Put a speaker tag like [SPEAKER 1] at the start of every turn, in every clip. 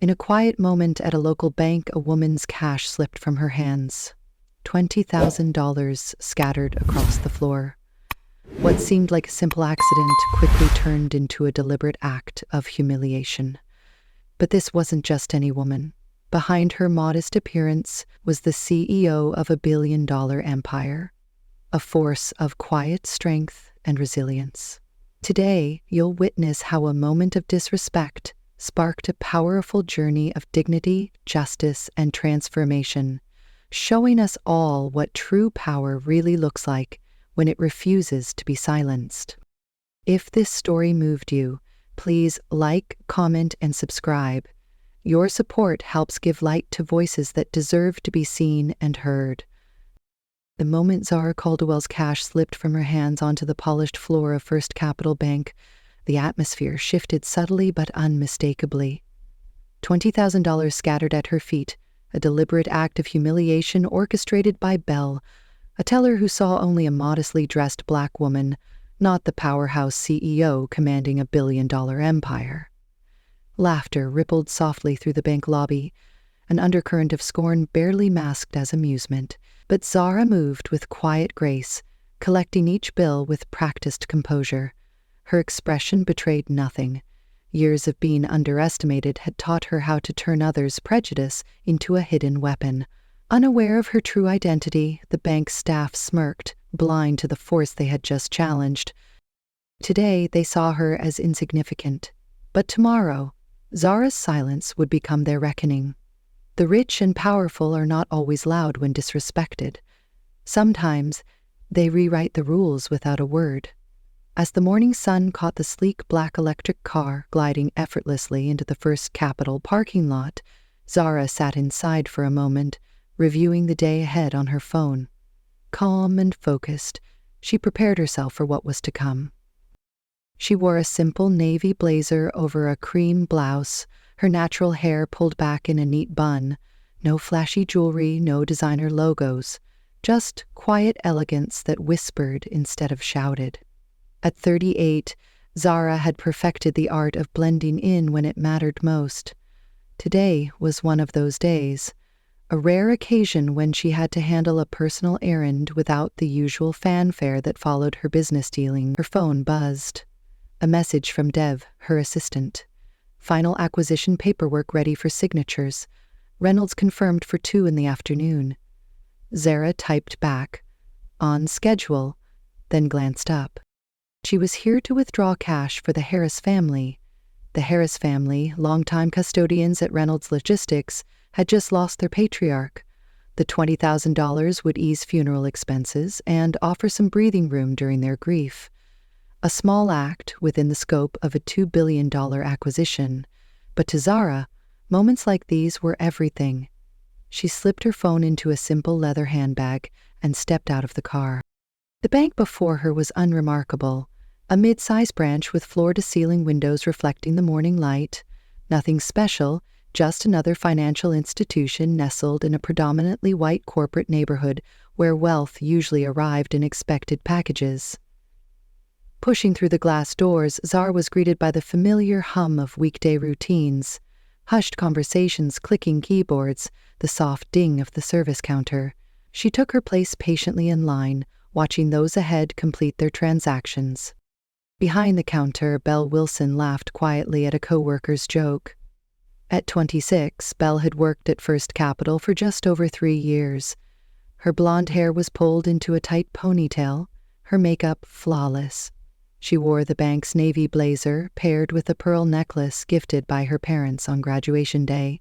[SPEAKER 1] In a quiet moment at a local bank, a woman's cash slipped from her hands. $20,000 scattered across the floor. What seemed like a simple accident quickly turned into a deliberate act of humiliation. But this wasn't just any woman. Behind her modest appearance was the CEO of a billion-dollar empire, a force of quiet strength and resilience. Today, you'll witness how a moment of disrespect sparked a powerful journey of dignity, justice, and transformation, showing us all what true power really looks like when it refuses to be silenced. If this story moved you, please like, comment, and subscribe. Your support helps give light to voices that deserve to be seen and heard. The moment Zara Caldwell's cash slipped from her hands onto the polished floor of First Capital Bank, the atmosphere shifted subtly but unmistakably. $20,000 scattered at her feet, a deliberate act of humiliation orchestrated by Belle, a teller who saw only a modestly dressed black woman, not the powerhouse CEO commanding a billion-dollar empire. Laughter rippled softly through the bank lobby, an undercurrent of scorn barely masked as amusement. But Zara moved with quiet grace, collecting each bill with practiced composure. Her expression betrayed nothing. Years of being underestimated had taught her how to turn others' prejudice into a hidden weapon. Unaware of her true identity, the bank's staff smirked, blind to the force they had just challenged. Today, they saw her as insignificant. But tomorrow, Zara's silence would become their reckoning. The rich and powerful are not always loud when disrespected. Sometimes, they rewrite the rules without a word. As the morning sun caught the sleek black electric car gliding effortlessly into the First Capital parking lot, Zara sat inside for a moment, reviewing the day ahead on her phone. Calm and focused, she prepared herself for what was to come. She wore a simple navy blazer over a cream blouse, her natural hair pulled back in a neat bun. No flashy jewelry, no designer logos, just quiet elegance that whispered instead of shouted. At 38, Zara had perfected the art of blending in when it mattered most. Today was one of those days, a rare occasion when she had to handle a personal errand without the usual fanfare that followed her business dealing. Her phone buzzed. A message from Dev, her assistant. Final acquisition paperwork ready for signatures. Reynolds confirmed for 2 in the afternoon. Zara typed back, "On schedule," then glanced up. She was here to withdraw cash for the Harris family. The Harris family, longtime custodians at Reynolds Logistics, had just lost their patriarch. The $20,000 would ease funeral expenses and offer some breathing room during their grief. A small act within the scope of a $2 billion acquisition. But to Zara, moments like these were everything. She slipped her phone into a simple leather handbag and stepped out of the car. The bank before her was unremarkable, a mid-size branch with floor-to-ceiling windows reflecting the morning light. Nothing special, just another financial institution nestled in a predominantly white corporate neighborhood where wealth usually arrived in expected packages. Pushing through the glass doors, Zara was greeted by the familiar hum of weekday routines, hushed conversations, clicking keyboards, the soft ding of the service counter. She took her place patiently in line, watching those ahead complete their transactions. Behind the counter, Belle Wilson laughed quietly at a coworker's joke. At 26, Belle had worked at First Capital for just over 3 years. Her blonde hair was pulled into a tight ponytail, her makeup flawless. She wore the bank's navy blazer, paired with a pearl necklace gifted by her parents on graduation day.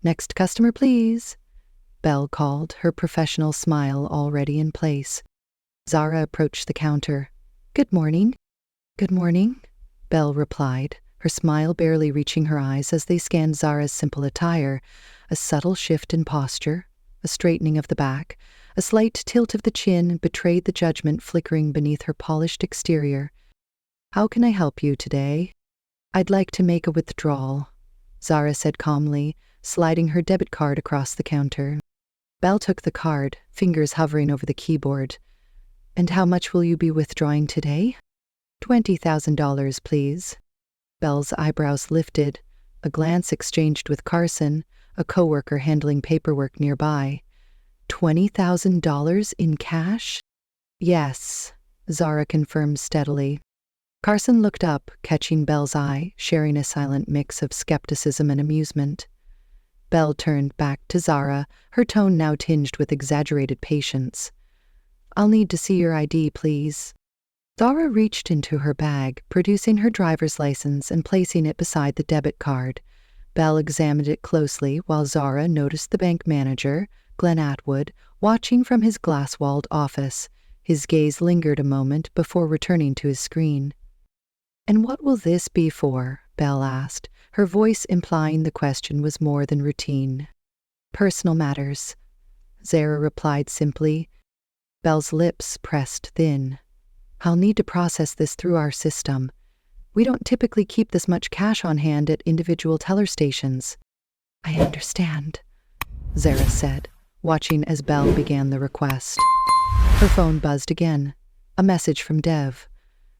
[SPEAKER 1] "Next customer, please," Belle called, her professional smile already in place. Zara approached the counter. "Good morning." "Good morning," Belle replied, her smile barely reaching her eyes as they scanned Zara's simple attire, a subtle shift in posture, a straightening of the back, a slight tilt of the chin betrayed the judgment flickering beneath her polished exterior. "How can I help you today?" "I'd like to make a withdrawal," Zara said calmly, sliding her debit card across the counter. Belle took the card, fingers hovering over the keyboard. "And how much will you be withdrawing today?" $20,000, please." Belle's eyebrows lifted. A glance exchanged with Carson, a coworker handling paperwork nearby. $20,000 in cash? Yes, Zara confirmed steadily. Carson looked up, catching Belle's eye, sharing a silent mix of skepticism and amusement. Belle turned back to Zara, her tone now tinged with exaggerated patience. "I'll need to see your ID, please." Zara reached into her bag, producing her driver's license and placing it beside the debit card. Belle examined it closely while Zara noticed the bank manager, Glenn Atwood, watching from his glass-walled office. His gaze lingered a moment before returning to his screen. "And what will this be for?" Belle asked, her voice implying the question was more than routine. "Personal matters," Zara replied simply. Belle's lips pressed thin. "I'll need to process this through our system. We don't typically keep this much cash on hand at individual teller stations." "I understand," Zara said, watching as Belle began the request. Her phone buzzed again. A message from Dev.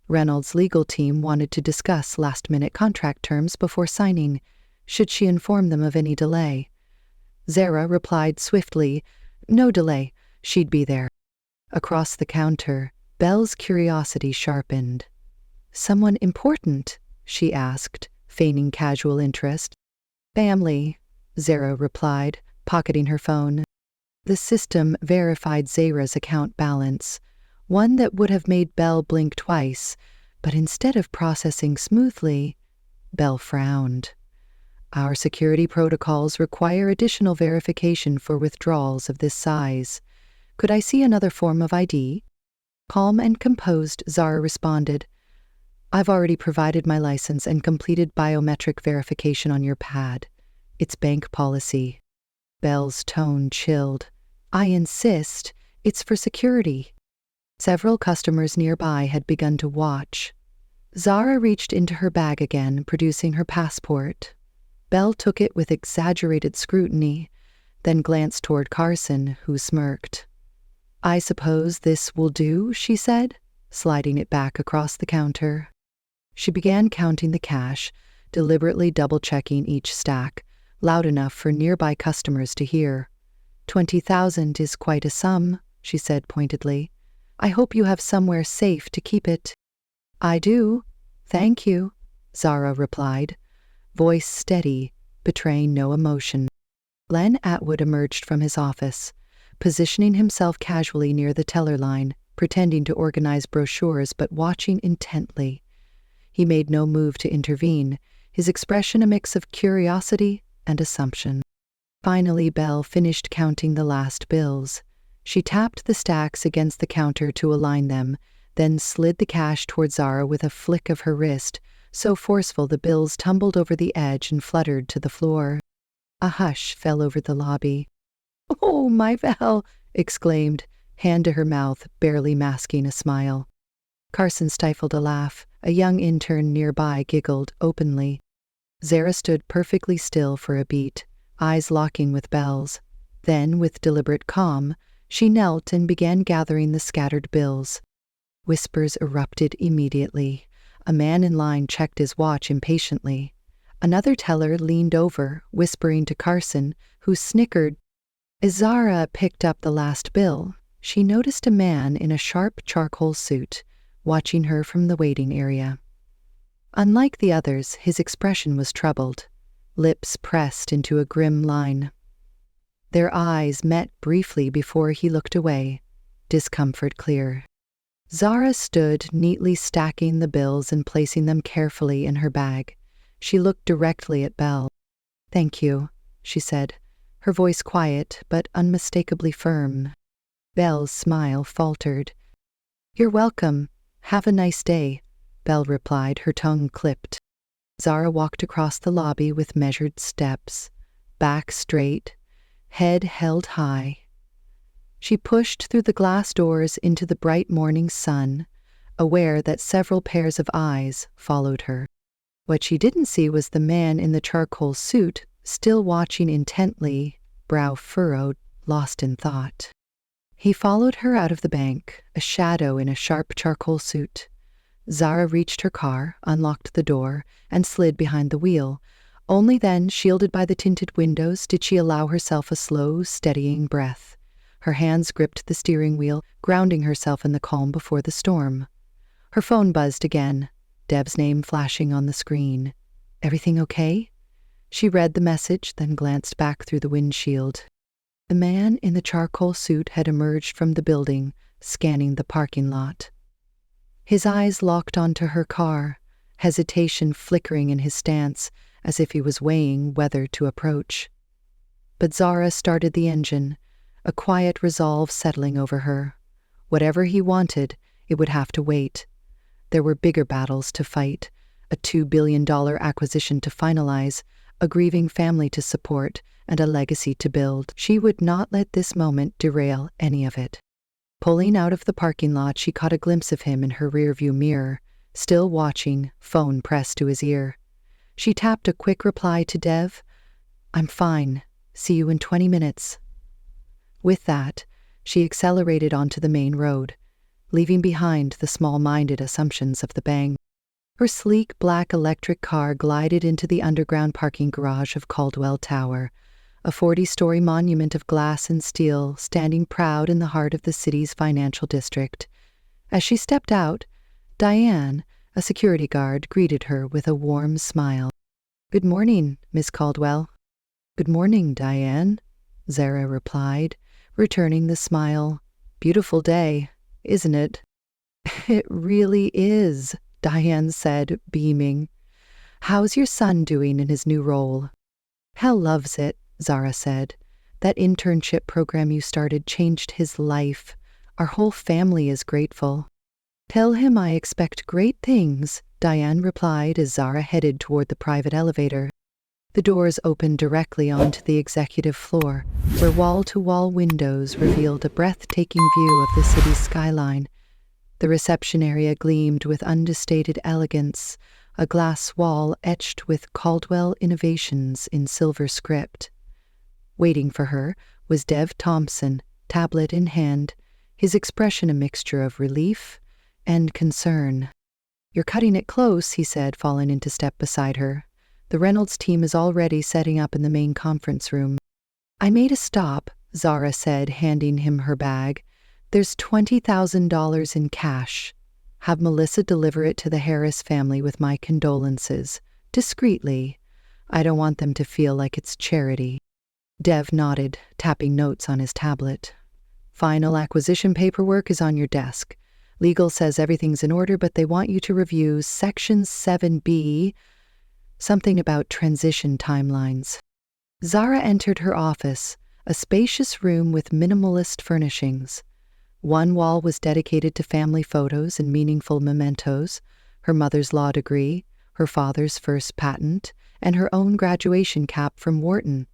[SPEAKER 1] Reynolds' legal team wanted to discuss last-minute contract terms before signing. Should she inform them of any delay? Zara replied swiftly, "No delay. She'd be there." Across the counter, Belle's curiosity sharpened. "Someone important?" she asked, feigning casual interest. "Family," Zara replied, pocketing her phone. The system verified Zara's account balance, one that would have made Belle blink twice, but instead of processing smoothly, Belle frowned. "Our security protocols require additional verification for withdrawals of this size. Could I see another form of ID?" Calm and composed, Zara responded, "I've already provided my license and completed biometric verification on your pad. It's bank policy." Belle's tone chilled. "I insist. It's for security." Several customers nearby had begun to watch. Zara reached into her bag again, producing her passport. Belle took it with exaggerated scrutiny, then glanced toward Carson, who smirked. "I suppose this will do," she said, sliding it back across the counter. She began counting the cash, deliberately double-checking each stack, loud enough for nearby customers to hear. "$20,000 is quite a sum," she said pointedly. "I hope you have somewhere safe to keep it." "I do, thank you," Zara replied, voice steady, betraying no emotion. Glenn Atwood emerged from his office, positioning himself casually near the teller line, pretending to organize brochures but watching intently. He made no move to intervene, his expression a mix of curiosity and assumption. Finally, Belle finished counting the last bills. She tapped the stacks against the counter to align them, then slid the cash toward Zara with a flick of her wrist, so forceful the bills tumbled over the edge and fluttered to the floor. A hush fell over the lobby. "Oh, my Belle!" exclaimed, hand to her mouth, barely masking a smile. Carson stifled a laugh. A young intern nearby giggled openly. Zara stood perfectly still for a beat, eyes locking with Belle's. Then, with deliberate calm, she knelt and began gathering the scattered bills. Whispers erupted immediately. A man in line checked his watch impatiently. Another teller leaned over, whispering to Carson, who snickered. As Zara picked up the last bill, she noticed a man in a sharp charcoal suit, watching her from the waiting area. Unlike the others, his expression was troubled, lips pressed into a grim line. Their eyes met briefly before he looked away, discomfort clear. Zara stood, neatly stacking the bills and placing them carefully in her bag. She looked directly at Belle. "Thank you," she said, her voice quiet but unmistakably firm. Belle's smile faltered. "You're welcome. Have a nice day," Belle replied, her tongue clipped. Zara walked across the lobby with measured steps, back straight, head held high. She pushed through the glass doors into the bright morning sun, aware that several pairs of eyes followed her. What she didn't see was the man in the charcoal suit, still watching intently, brow furrowed, lost in thought. He followed her out of the bank, a shadow in a sharp charcoal suit. Zara reached her car, unlocked the door, and slid behind the wheel, Only then, shielded by the tinted windows, did she allow herself a slow, steadying breath. Her hands gripped the steering wheel, grounding herself in the calm before the storm. Her phone buzzed again, Deb's name flashing on the screen. "Everything okay?" She read the message, then glanced back through the windshield. The man in the charcoal suit had emerged from the building, scanning the parking lot. His eyes locked onto her car, hesitation flickering in his stance, as if he was weighing whether to approach. But Zara started the engine, a quiet resolve settling over her. Whatever he wanted, it would have to wait. There were bigger battles to fight, a $2 billion acquisition to finalize, a grieving family to support, and a legacy to build. She would not let this moment derail any of it. Pulling out of the parking lot, she caught a glimpse of him in her rearview mirror, still watching, phone pressed to his ear. She tapped a quick reply to Dev. "I'm fine. See you in 20 minutes. With that, she accelerated onto the main road, leaving behind the small-minded assumptions of the bank. Her sleek black electric car glided into the underground parking garage of Caldwell Tower, a 40-story monument of glass and steel standing proud in the heart of the city's financial district. As she stepped out, Diane, a security guard, greeted her with a warm smile. "Good morning, Miss Caldwell." "Good morning, Diane," Zara replied, returning the smile. "Beautiful day, isn't it?" "It really is," Diane said, beaming. "How's your son doing in his new role?" "Hal loves it," Zara said. "That internship program you started changed his life. Our whole family is grateful." "Tell him I expect great things," Diane replied as Zara headed toward the private elevator. The doors opened directly onto the executive floor, where wall-to-wall windows revealed a breathtaking view of the city's skyline. The reception area gleamed with understated elegance, a glass wall etched with Caldwell Innovations in silver script. Waiting for her was Dev Thompson, tablet in hand, his expression a mixture of relief and concern. "You're cutting it close," he said, falling into step beside her. "The Reynolds team is already setting up in the main conference room." "I made a stop," Zara said, handing him her bag. "There's $20,000 in cash. Have Melissa deliver it to the Harris family with my condolences. Discreetly. I don't want them to feel like it's charity." Dev nodded, tapping notes on his tablet. "Final acquisition paperwork is on your desk. Legal says everything's in order, but they want you to review Section 7B, something about transition timelines." Zara entered her office, a spacious room with minimalist furnishings. One wall was dedicated to family photos and meaningful mementos, her mother's law degree, her father's first patent, and her own graduation cap from Wharton.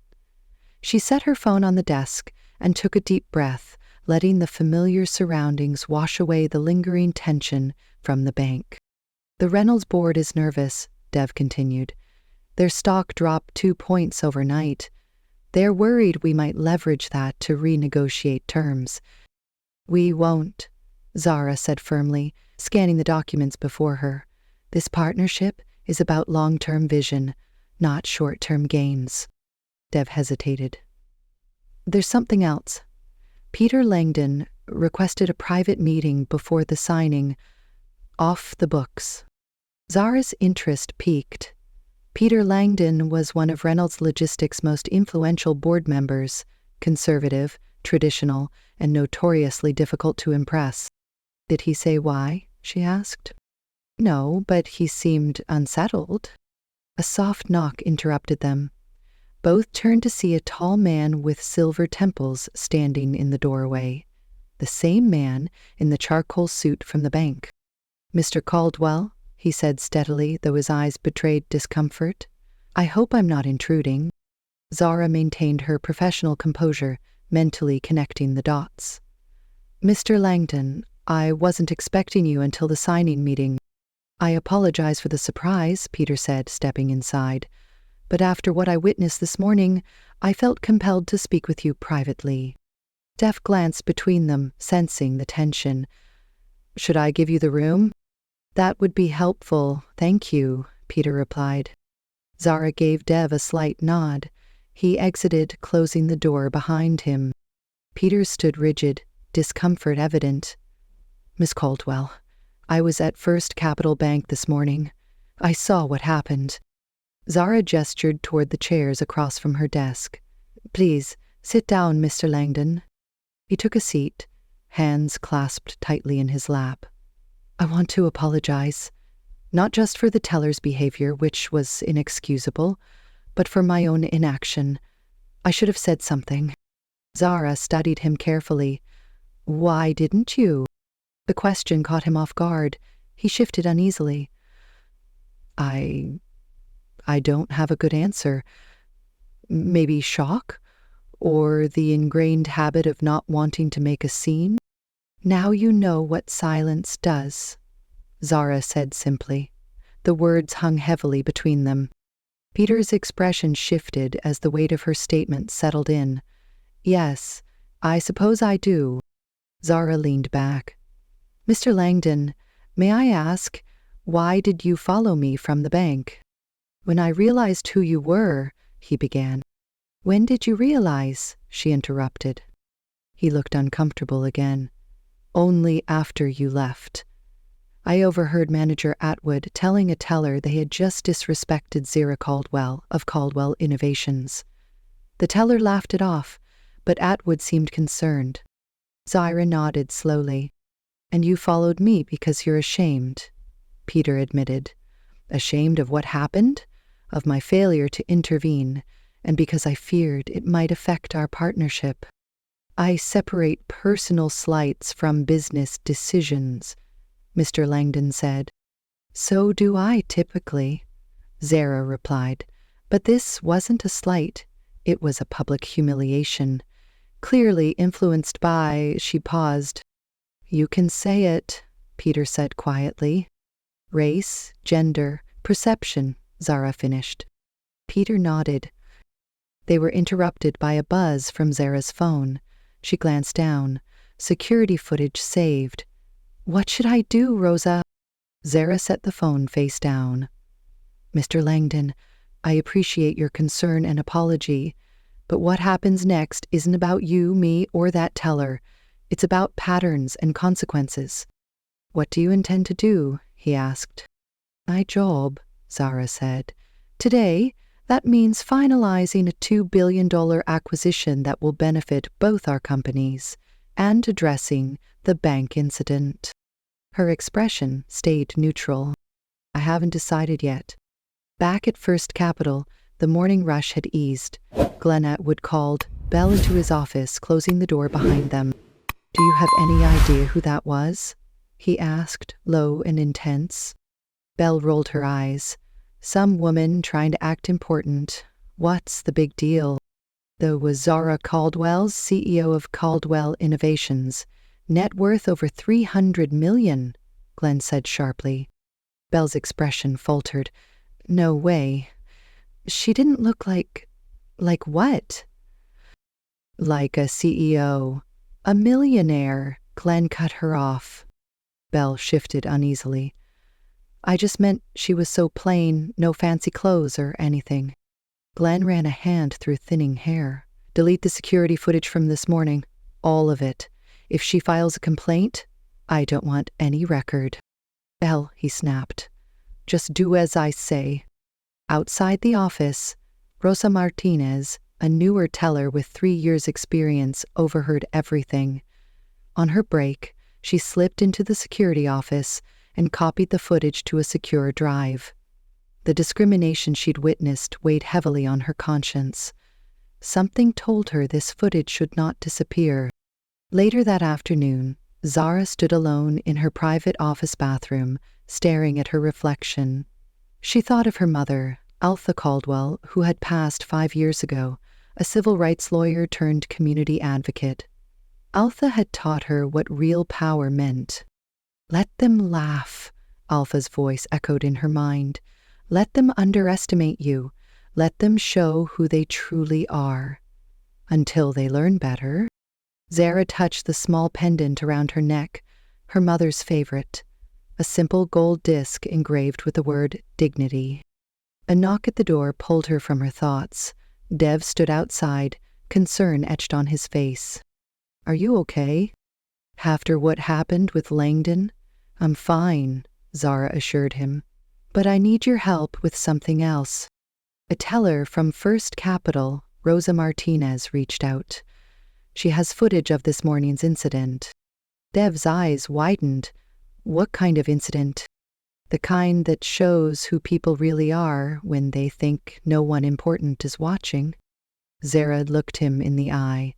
[SPEAKER 1] She set her phone on the desk and took a deep breath, letting the familiar surroundings wash away the lingering tension from the bank. "The Reynolds board is nervous," Dev continued. "Their stock dropped 2 points overnight. They're worried we might leverage that to renegotiate terms." "We won't," Zara said firmly, scanning the documents before her. "This partnership is about long-term vision, not short-term gains." Dev hesitated. "There's something else. Peter Langdon requested a private meeting before the signing. Off the books." Zara's interest piqued. Peter Langdon was one of Reynolds Logistics' most influential board members, conservative, traditional, and notoriously difficult to impress. "Did he say why?" she asked. "No, but he seemed unsettled." A soft knock interrupted them. Both turned to see a tall man with silver temples standing in the doorway. The same man in the charcoal suit from the bank. "Mr. Caldwell," he said steadily, though his eyes betrayed discomfort. "I hope I'm not intruding." Zara maintained her professional composure, mentally connecting the dots. "Mr. Langdon, I wasn't expecting you until the signing meeting." "I apologize for the surprise," Peter said, stepping inside. "But after what I witnessed this morning, I felt compelled to speak with you privately." Dev glanced between them, sensing the tension. "Should I give you the room?" "That would be helpful, thank you," Peter replied. Zara gave Dev a slight nod. He exited, closing the door behind him. Peter stood rigid, discomfort evident. "Miss Caldwell, I was at First Capital Bank this morning. I saw what happened." Zara gestured toward the chairs across from her desk. "Please, sit down, Mr. Langdon." He took a seat, hands clasped tightly in his lap. "I want to apologize, not just for the teller's behavior, which was inexcusable, but for my own inaction. I should have said something." Zara studied him carefully. "Why didn't you?" The question caught him off guard. He shifted uneasily. I don't have a good answer. Maybe shock? Or the ingrained habit of not wanting to make a scene?" "Now you know what silence does," Zara said simply. The words hung heavily between them. Peter's expression shifted as the weight of her statement settled in. "Yes, I suppose I do." Zara leaned back. "Mr. Langdon, may I ask, why did you follow me from the bank?" "When I realized who you were," he began. "When did you realize?" she interrupted. He looked uncomfortable again. "Only after you left. I overheard Manager Atwood telling a teller they had just disrespected Zara Caldwell of Caldwell Innovations. The teller laughed it off, but Atwood seemed concerned." Zara nodded slowly. "And you followed me because you're ashamed," Peter admitted. "Ashamed of what happened? Of my failure to intervene, and because I feared it might affect our partnership. I separate personal slights from business decisions," Mr. Langdon said. "So do I typically," Zara replied. "But this wasn't a slight. It was a public humiliation. Clearly influenced by—" She paused. "You can say it," Peter said quietly. "Race, gender, perception," Zara finished. Peter nodded. They were interrupted by a buzz from Zara's phone. She glanced down. Security footage saved. "What should I do, Rosa?" Zara set the phone face down. "Mr. Langdon, I appreciate your concern and apology, but what happens next isn't about you, me, or that teller. It's about patterns and consequences." "What do you intend to do?" he asked. "My job," Zara said. "Today, that means finalizing a $2 billion acquisition that will benefit both our companies and addressing the bank incident." Her expression stayed neutral. "I haven't decided yet." Back at First Capital, the morning rush had eased. Glenn Atwood called Belle into his office, closing the door behind them. "Do you have any idea who that was?" he asked, low and intense. Belle rolled her eyes. "Some woman trying to act important. What's the big deal?" "Though was Zara Caldwell, CEO of Caldwell Innovations. Net worth over $300 million, Glenn said sharply. Belle's expression faltered. "No way. She didn't look like what?" "Like a CEO. A millionaire," Glenn cut her off. Belle shifted uneasily. "I just meant she was so plain, no fancy clothes or anything." Glenn ran a hand through thinning hair. "Delete the security footage from this morning. All of it. If she files a complaint, I don't want any record." "Belle," he snapped. "Just do as I say." Outside the office, Rosa Martinez, a newer teller with 3 years' experience, overheard everything. On her break, she slipped into the security office and copied the footage to a secure drive. The discrimination she'd witnessed weighed heavily on her conscience. Something told her this footage should not disappear. Later that afternoon, Zara stood alone in her private office bathroom, staring at her reflection. She thought of her mother, Alpha Caldwell, who had passed 5 years ago, a civil rights lawyer turned community advocate. Alpha had taught her what real power meant. "Let them laugh," Alpha's voice echoed in her mind. "Let them underestimate you. Let them show who they truly are. Until they learn better." Zara touched the small pendant around her neck, her mother's favorite, a simple gold disc engraved with the word dignity. A knock at the door pulled her from her thoughts. Dev stood outside, concern etched on his face. "Are you okay?" "After what happened with Langdon?" "I'm fine," Zara assured him. "But I need your help with something else." A teller from First Capital, Rosa Martinez, reached out. "She has footage of this morning's incident." Dev's eyes widened. "What kind of incident?" "The kind that shows who people really are when they think no one important is watching." Zara looked him in the eye.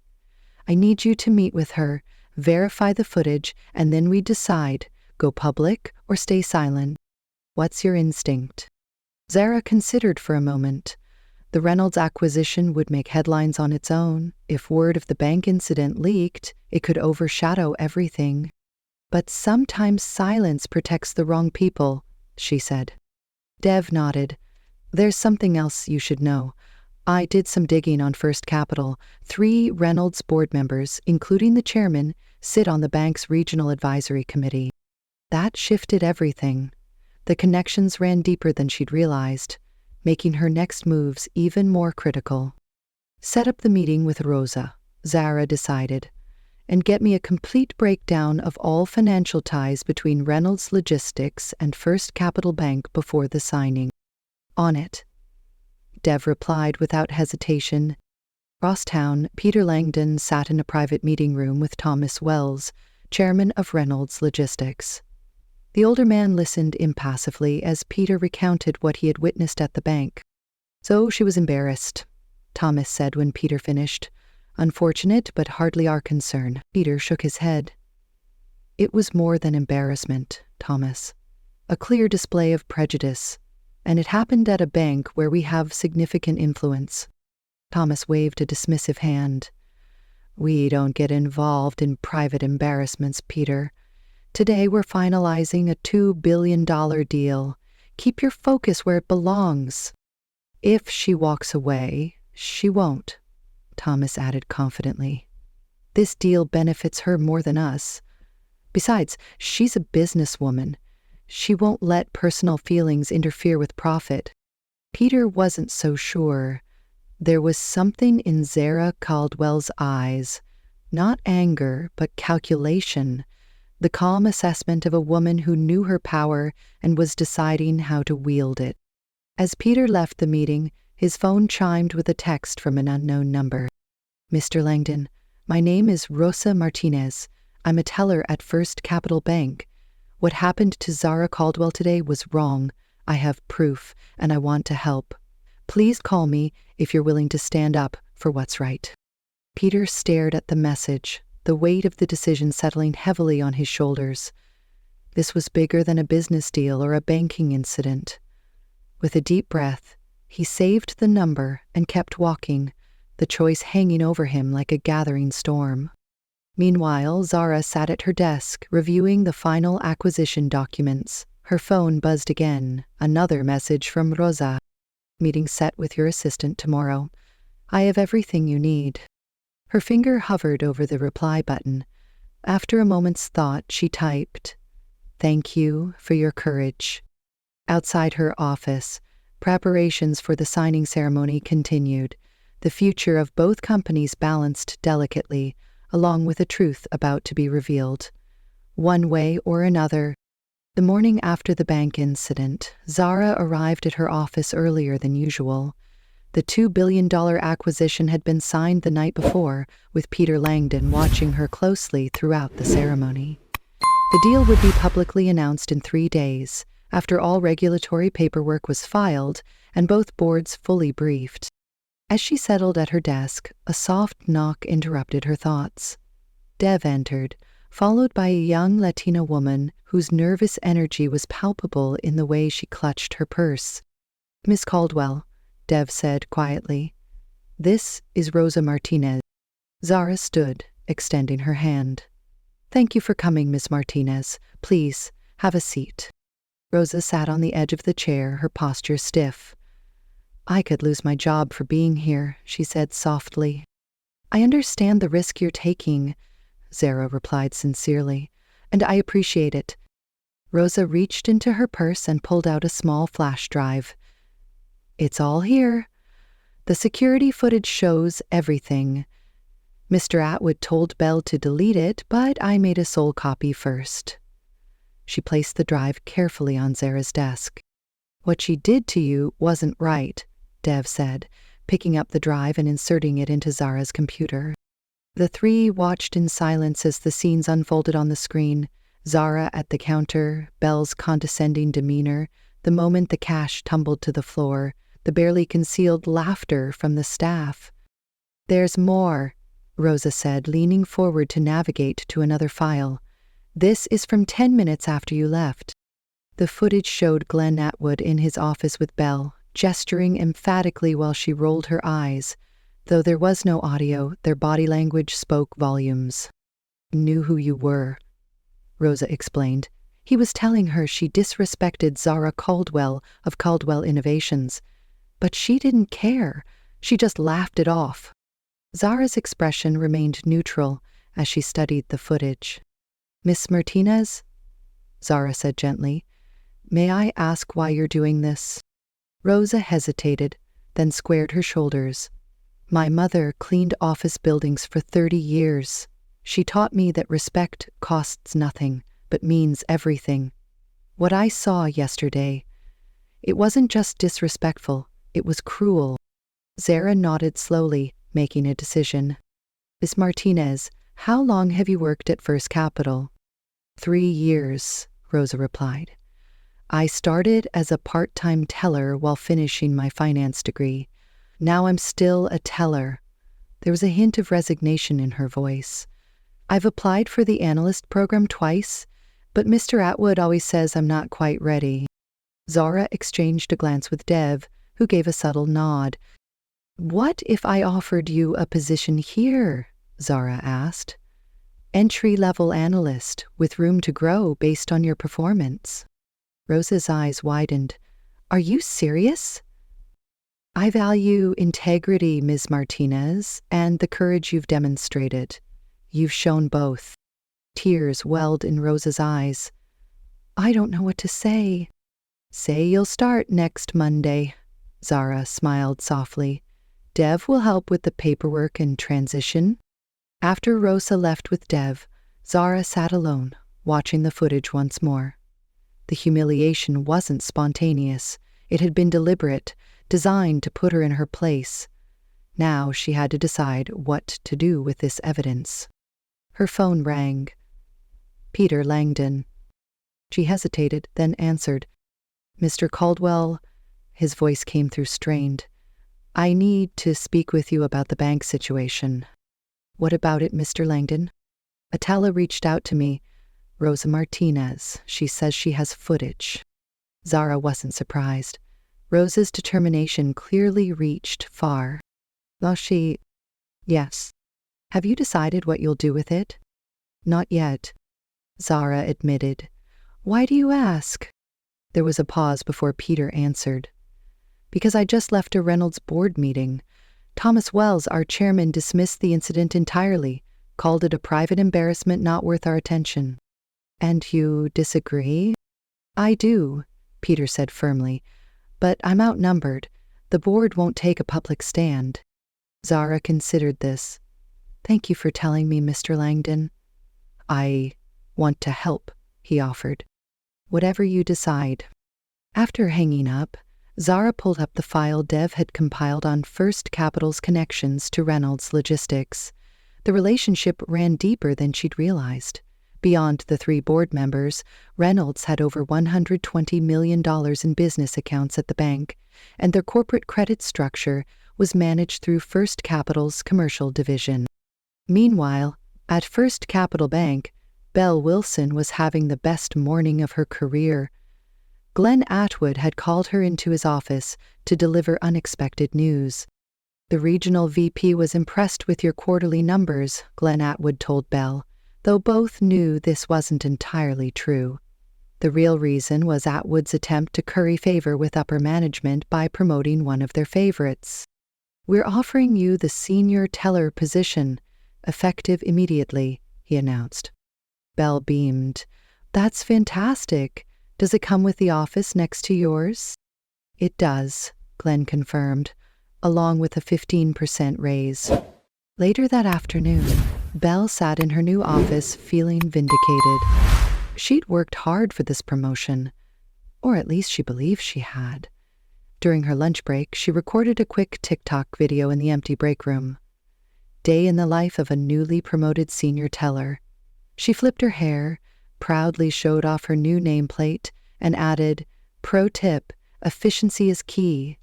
[SPEAKER 1] "I need you to meet with her, verify the footage, and then we decide, go public or stay silent. What's your instinct?" Zara considered for a moment. The Reynolds acquisition would make headlines on its own. If word of the bank incident leaked, it could overshadow everything. "But sometimes silence protects the wrong people," she said. Dev nodded. "There's something else you should know. I did some digging on First Capital. 3 Reynolds board members, including the chairman, sit on the bank's regional advisory committee." That shifted everything. The connections ran deeper than she'd realized, making her next moves even more critical. "Set up the meeting with Rosa," Zara decided, "and get me a complete breakdown of all financial ties between Reynolds Logistics and First Capital Bank before the signing." "On it," Dev replied without hesitation. Crosstown, Peter Langdon sat in a private meeting room with Thomas Wells, chairman of Reynolds Logistics. The older man listened impassively as Peter recounted what he had witnessed at the bank. "So she was embarrassed," Thomas said when Peter finished. "Unfortunate, but hardly our concern." Peter shook his head. "It was more than embarrassment, Thomas. A clear display of prejudice. And it happened at a bank where we have significant influence." Thomas waved a dismissive hand. "We don't get involved in private embarrassments, Peter. Today we're finalizing a $2 billion deal. Keep your focus where it belongs." "If she walks away, she won't," Thomas added confidently. "This deal benefits her more than us. Besides, she's a businesswoman. She won't let personal feelings interfere with profit." Peter wasn't so sure. There was something in Zara Caldwell's eyes, not anger, but calculation, the calm assessment of a woman who knew her power and was deciding how to wield it. As Peter left the meeting, his phone chimed with a text from an unknown number. "Mr. Langdon, my name is Rosa Martinez. I'm a teller at First Capital Bank. What happened to Zara Caldwell today was wrong. I have proof, and I want to help. Please call me if you're willing to stand up for what's right." Peter stared at the message, the weight of the decision settling heavily on his shoulders. This was bigger than a business deal or a banking incident. With a deep breath, he saved the number and kept walking, the choice hanging over him like a gathering storm. Meanwhile, Zara sat at her desk, reviewing the final acquisition documents. Her phone buzzed again, another message from Rosa. "Meeting set with your assistant tomorrow. I have everything you need." Her finger hovered over the reply button. After a moment's thought, she typed, "Thank you for your courage." Outside her office, preparations for the signing ceremony continued, the future of both companies balanced delicately, along with a truth about to be revealed. One way or another. The morning after the bank incident, Zara arrived at her office earlier than usual. The $2 billion acquisition had been signed the night before, with Peter Langdon watching her closely throughout the ceremony. The deal would be publicly announced in 3 days, after all regulatory paperwork was filed and both boards fully briefed. As she settled at her desk, a soft knock interrupted her thoughts. Dev entered, followed by a young Latina woman whose nervous energy was palpable in the way she clutched her purse. "Miss Caldwell," Dev said quietly. "This is Rosa Martinez." Zara stood, extending her hand. "Thank you for coming, Miss Martinez. Please, have a seat." Rosa sat on the edge of the chair, her posture stiff. "I could lose my job for being here," she said softly. "I understand the risk you're taking," Zara replied sincerely, "and I appreciate it." Rosa reached into her purse and pulled out a small flash drive. It's all here. The security footage shows everything. Mr. Atwood told Belle to delete it, but I made a sole copy first. She placed the drive carefully on Zara's desk. What she did to you wasn't right, Dev said, picking up the drive and inserting it into Zara's computer. The three watched in silence as the scenes unfolded on the screen. Zara at the counter, Belle's condescending demeanor, the moment the cash tumbled to the floor, the barely concealed laughter from the staff. "There's more," Rosa said, leaning forward to navigate to another file. "This is from 10 minutes after you left." The footage showed Glenn Atwood in his office with Belle, gesturing emphatically while she rolled her eyes. Though there was no audio, their body language spoke volumes. "Knew who you were," Rosa explained. He was telling her she disrespected Zara Caldwell of Caldwell Innovations. But she didn't care. She just laughed it off. Zara's expression remained neutral as she studied the footage. "Miss Martinez," Zara said gently, "may I ask why you're doing this?" Rosa hesitated, then squared her shoulders. "My mother cleaned office buildings for 30 years. She taught me that respect costs nothing, but means everything. What I saw yesterday, it wasn't just disrespectful, it was cruel." Zara nodded slowly, making a decision. "Miss Martinez, how long have you worked at First Capital?" 3 years, Rosa replied. "I started as a part-time teller while finishing my finance degree. Now I'm still a teller." There was a hint of resignation in her voice. "I've applied for the analyst program twice, but Mr. Atwood always says I'm not quite ready." Zara exchanged a glance with Dev, who gave a subtle nod. "What if I offered you a position here?" Zara asked. "Entry-level analyst, with room to grow based on your performance." Rosa's eyes widened. "Are you serious?" "I value integrity, Ms. Martinez, and the courage you've demonstrated. You've shown both." Tears welled in Rosa's eyes. "I don't know what to say." "Say you'll start next Monday." Zara smiled softly. "Dev will help with the paperwork and transition." After Rosa left with Dev, Zara sat alone, watching the footage once more. The humiliation wasn't spontaneous. It had been deliberate, designed to put her in her place. Now she had to decide what to do with this evidence. Her phone rang. Peter Langdon. She hesitated, then answered. "Mr. Caldwell," his voice came through strained, "I need to speak with you about the bank situation." "What about it, Mr. Langdon?" "Atala reached out to me. Rosa Martinez. She says she has footage." Zara wasn't surprised. Rosa's determination clearly reached far. "Well, Yes. Have you decided what you'll do with it?" "Not yet," Zara admitted. "Why do you ask?" There was a pause before Peter answered. "Because I just left a Reynolds board meeting. Thomas Wells, our chairman, dismissed the incident entirely, called it a private embarrassment not worth our attention." "And you disagree?" "I do," Peter said firmly, "but I'm outnumbered. The board won't take a public stand." Zara considered this. "Thank you for telling me, Mr. Langdon." "I want to help," he offered. "Whatever you decide." After hanging up, Zara pulled up the file Dev had compiled on First Capital's connections to Reynolds Logistics. The relationship ran deeper than she'd realized. Beyond the 3 board members, Reynolds had over $120 million in business accounts at the bank, and their corporate credit structure was managed through First Capital's commercial division. Meanwhile, at First Capital Bank, Belle Wilson was having the best morning of her career. Glenn Atwood had called her into his office to deliver unexpected news. "The regional VP was impressed with your quarterly numbers," Glenn Atwood told Belle, though both knew this wasn't entirely true. The real reason was Atwood's attempt to curry favor with upper management by promoting one of their favorites. "We're offering you the senior teller position, effective immediately," he announced. Belle beamed. "That's fantastic. Does it come with the office next to yours?" "It does," Glenn confirmed, along with a 15% raise. Later that afternoon, Belle sat in her new office feeling vindicated. She'd worked hard for this promotion, or at least she believed she had. During her lunch break, she recorded a quick TikTok video in the empty break room. Day in the life of a newly promoted senior teller. She flipped her hair, proudly showed off her new nameplate, and added, "Pro tip, efficiency is key.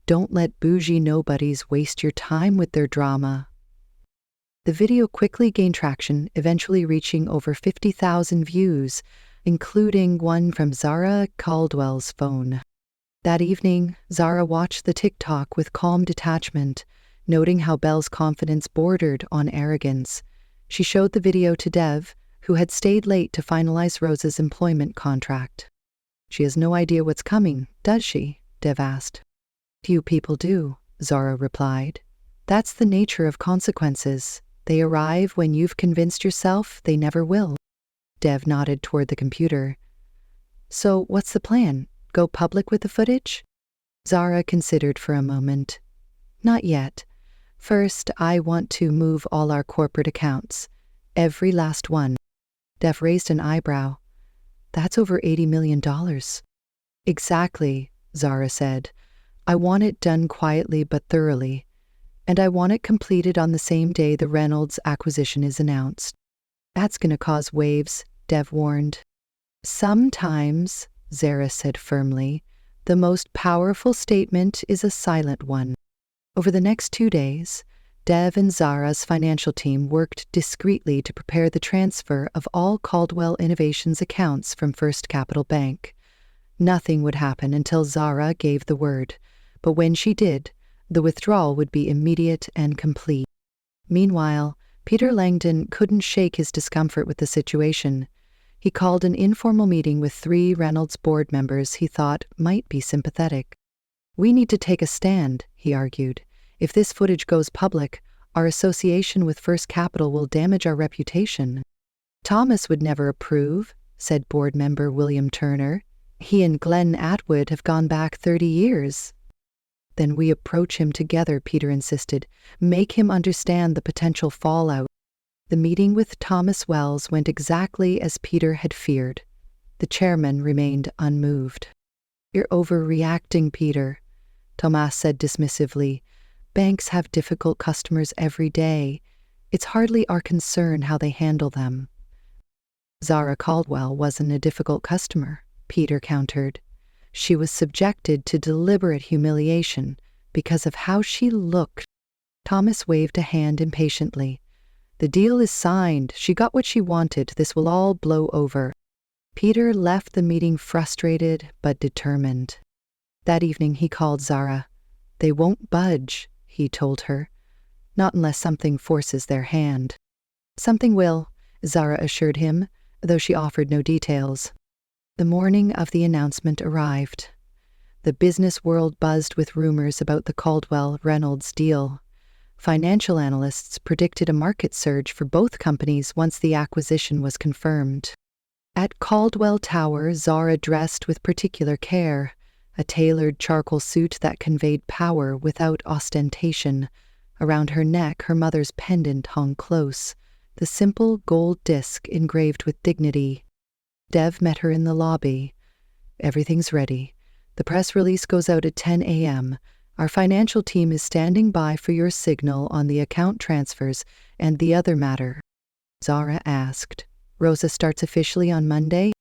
[SPEAKER 1] Don't let bougie nobodies waste your time with their drama." The video quickly gained traction, eventually reaching over 50,000 views, including one from Zara Caldwell's phone. That evening, Zara watched the TikTok with calm detachment, noting how Belle's confidence bordered on arrogance. She showed the video to Dev, who had stayed late to finalize Rosa's employment contract. "She has no idea what's coming, does she?" Dev asked. "Few people do," Zara replied. "That's the nature of consequences. They arrive when you've convinced yourself they never will." Dev nodded toward the computer. "So what's the plan? Go public with the footage?" Zara considered for a moment. "Not yet. First, I want to move all our corporate accounts. Every last one." Dev raised an eyebrow. "That's over $80 million. "Exactly," Zara said. "I want it done quietly but thoroughly. And I want it completed on the same day the Reynolds acquisition is announced." "That's going to cause waves," Dev warned. "Sometimes," Zara said firmly, "the most powerful statement is a silent one." Over the next 2 days, Dev and Zara's financial team worked discreetly to prepare the transfer of all Caldwell Innovations accounts from First Capital Bank. Nothing would happen until Zara gave the word, but when she did, the withdrawal would be immediate and complete. Meanwhile, Peter Langdon couldn't shake his discomfort with the situation. He called an informal meeting with 3 Reynolds board members he thought might be sympathetic. "We need to take a stand," he argued. "If this footage goes public, our association with First Capital will damage our reputation." "Thomas would never approve," said board member William Turner. "He and Glenn Atwood have gone back 30 years. "Then we approach him together," Peter insisted. "Make him understand the potential fallout." The meeting with Thomas Wells went exactly as Peter had feared. The chairman remained unmoved. "You're overreacting, Peter," Thomas said dismissively. "Banks have difficult customers every day. It's hardly our concern how they handle them." "Zara Caldwell wasn't a difficult customer," Peter countered. "She was subjected to deliberate humiliation because of how she looked." Thomas waved a hand impatiently. "The deal is signed. She got what she wanted. This will all blow over." Peter left the meeting frustrated but determined. That evening he called Zara. "They won't budge," he told her. "Not unless something forces their hand." "Something will," Zara assured him, though she offered no details. The morning of the announcement arrived. The business world buzzed with rumors about the Caldwell-Reynolds deal. Financial analysts predicted a market surge for both companies once the acquisition was confirmed. At Caldwell Tower, Zara dressed with particular care, a tailored charcoal suit that conveyed power without ostentation. Around her neck, her mother's pendant hung close, the simple gold disc engraved with dignity. Dev met her in the lobby. "Everything's ready. The press release goes out at 10 a.m. Our financial team is standing by for your signal on the account transfers and the other matter." Zara asked, "Rosa starts officially on Monday?"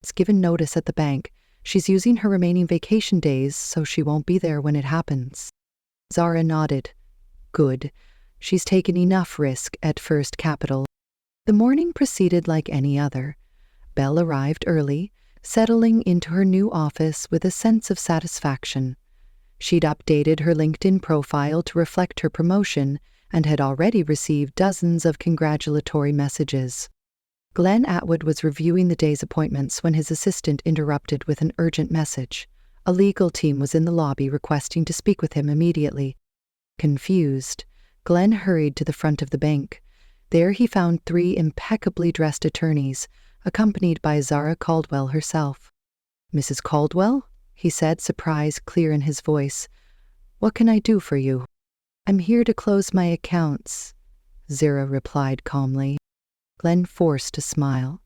[SPEAKER 1] "It's given notice at the bank. She's using her remaining vacation days, so she won't be there when it happens." Zara nodded. "Good. She's taken enough risk at First Capital." The morning proceeded like any other. Belle arrived early, settling into her new office with a sense of satisfaction. She'd updated her LinkedIn profile to reflect her promotion and had already received dozens of congratulatory messages. Glenn Atwood was reviewing the day's appointments when his assistant interrupted with an urgent message. A legal team was in the lobby requesting to speak with him immediately. Confused, Glenn hurried to the front of the bank. There he found 3 impeccably dressed attorneys, accompanied by Zara Caldwell herself. "Mrs. Caldwell?" he said, surprise clear in his voice. What can I do for you? I'm here to close my accounts, Zara replied calmly. Glenn forced a smile.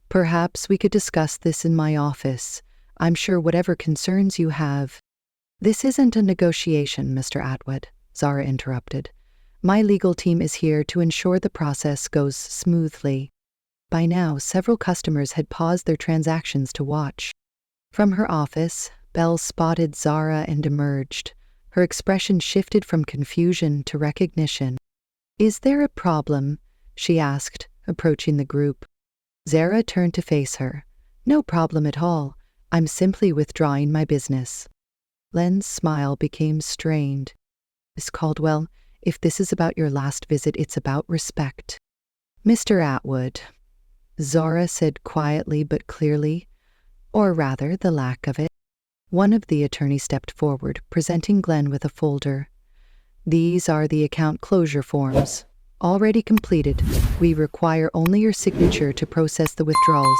[SPEAKER 1] Perhaps we could discuss this in my office. I'm sure whatever concerns you have. This isn't a negotiation, Mr. Atwood, Zara interrupted. My legal team is here to ensure the process goes smoothly. By now, several customers had paused their transactions to watch. From her office, Belle spotted Zara and emerged. Her expression shifted from confusion to recognition. Is there a problem? She asked, approaching the group. Zara turned to face her. No problem at all. I'm simply withdrawing my business. Glenn's smile became strained. Miss Caldwell, if this is about your last visit, it's about respect. Mr. Atwood, Zara said quietly but clearly, or rather the lack of it. One of the attorneys stepped forward, presenting Glenn with a folder. These are the account closure forms. Already completed. We require only your signature to process the withdrawals.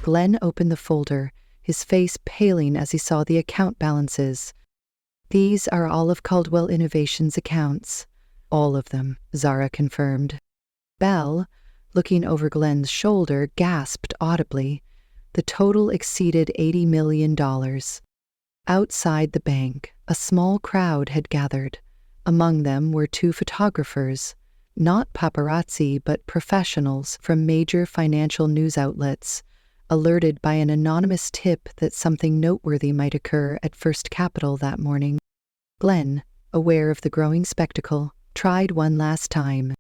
[SPEAKER 1] Glenn opened the folder, his face paling as he saw the account balances. These are all of Caldwell Innovations' accounts. All of them, Zara confirmed. Belle, looking over Glenn's shoulder, gasped audibly. The total exceeded $80 million. Outside the bank, a small crowd had gathered. Among them were two photographers, not paparazzi but professionals from major financial news outlets, alerted by an anonymous tip that something noteworthy might occur at First Capital that morning. Glenn, aware of the growing spectacle, tried one last time.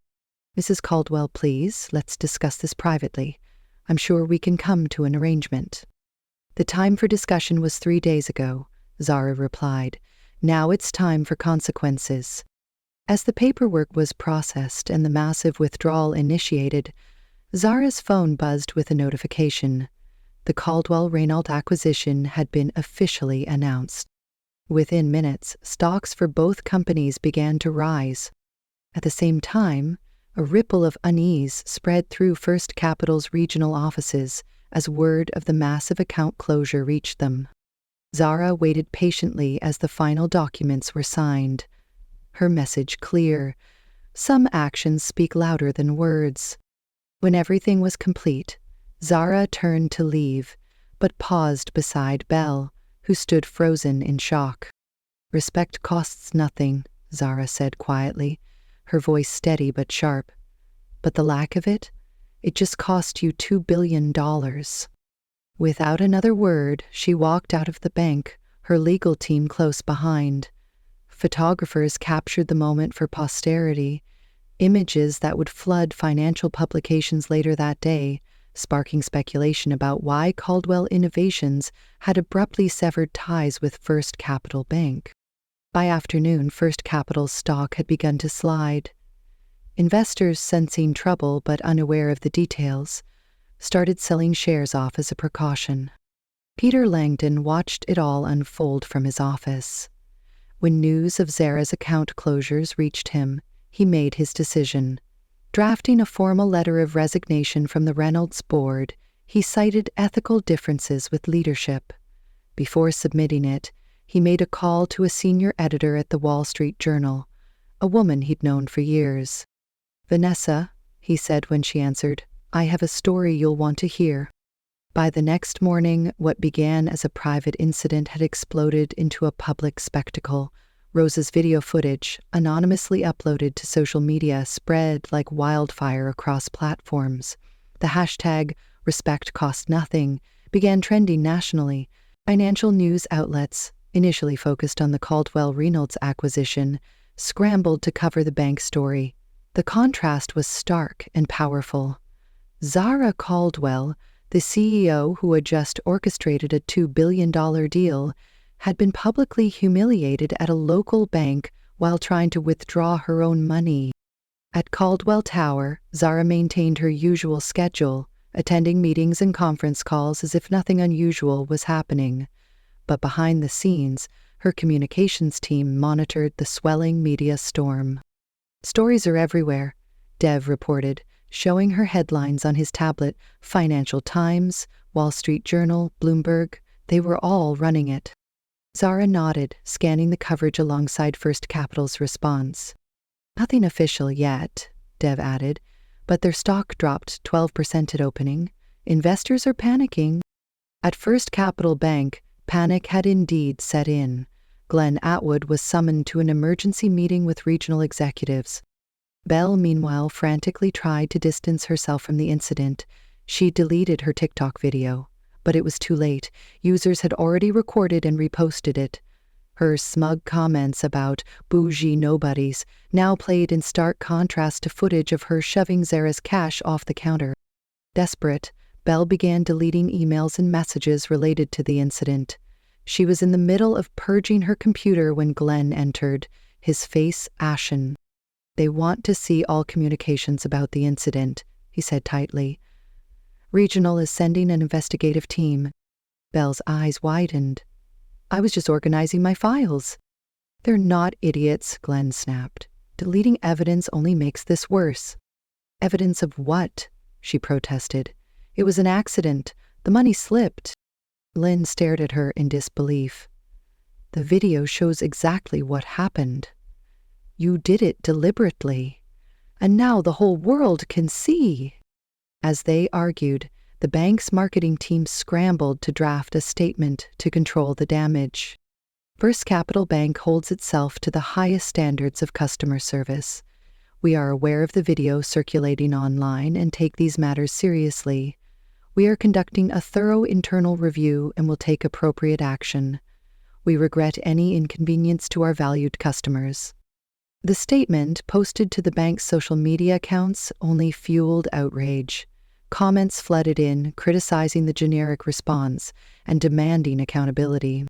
[SPEAKER 1] Mrs. Caldwell, please, let's discuss this privately. I'm sure we can come to an arrangement. The time for discussion was 3 days ago, Zara replied. Now it's time for consequences. As the paperwork was processed and the massive withdrawal initiated, Zara's phone buzzed with a notification. The Caldwell-Reynolds acquisition had been officially announced. Within minutes, stocks for both companies began to rise. At the same time, a ripple of unease spread through First Capital's regional offices as word of the massive account closure reached them. Zara waited patiently as the final documents were signed. Her message clear. Some actions speak louder than words. When everything was complete, Zara turned to leave, but paused beside Belle, who stood frozen in shock. Respect costs nothing, Zara said quietly, her voice steady but sharp. But the lack of it? It just cost you $2 billion. Without another word, she walked out of the bank, her legal team close behind. Photographers captured the moment for posterity, images that would flood financial publications later that day, sparking speculation about why Caldwell Innovations had abruptly severed ties with First Capital Bank. By afternoon, First Capital's stock had begun to slide. Investors, sensing trouble but unaware of the details, started selling shares off as a precaution. Peter Langdon watched it all unfold from his office. When news of Zara's account closures reached him, he made his decision. Drafting a formal letter of resignation from the Reynolds board, he cited ethical differences with leadership. Before submitting it, he made a call to a senior editor at the Wall Street Journal, a woman he'd known for years. "Vanessa," he said when she answered, "I have a story you'll want to hear." By the next morning, what began as a private incident had exploded into a public spectacle. Rosa's video footage, anonymously uploaded to social media, spread like wildfire across platforms. The hashtag #RespectCostNothing began trending nationally. Financial news outlets, initially focused on the Caldwell-Reynolds acquisition, scrambled to cover the bank story. The contrast was stark and powerful. Zara Caldwell, the CEO who had just orchestrated a $2 billion deal, had been publicly humiliated at a local bank while trying to withdraw her own money. At Caldwell Tower, Zara maintained her usual schedule, attending meetings and conference calls as if nothing unusual was happening. But behind the scenes, her communications team monitored the swelling media storm. "Stories are everywhere," Dev reported, showing her headlines on his tablet. Financial Times, Wall Street Journal, Bloomberg, they were all running it. Zara nodded, scanning the coverage alongside First Capital's response. Nothing official yet, Dev added, but their stock dropped 12% at opening. Investors are panicking. At First Capital Bank, panic had indeed set in. Glenn Atwood was summoned to an emergency meeting with regional executives. Belle, meanwhile, frantically tried to distance herself from the incident. She deleted her TikTok video, but it was too late. Users had already recorded and reposted it. Her smug comments about bougie nobodies now played in stark contrast to footage of her shoving Zara's cash off the counter. Desperate, Belle began deleting emails and messages related to the incident. She was in the middle of purging her computer when Glenn entered, his face ashen. "They want to see all communications about the incident," he said tightly. "Regional is sending an investigative team." Belle's eyes widened. "I was just organizing my files." "They're not idiots," Glenn snapped. "Deleting evidence only makes this worse." "Evidence of what?" she protested. "It was an accident. The money slipped." Lynn stared at her in disbelief. "The video shows exactly what happened. You did it deliberately. And now the whole world can see." As they argued, the bank's marketing team scrambled to draft a statement to control the damage. First Capital Bank holds itself to the highest standards of customer service. We are aware of the video circulating online and take these matters seriously. We are conducting a thorough internal review and will take appropriate action. We regret any inconvenience to our valued customers. The statement, posted to the bank's social media accounts, only fueled outrage. Comments flooded in, criticizing the generic response and demanding accountability.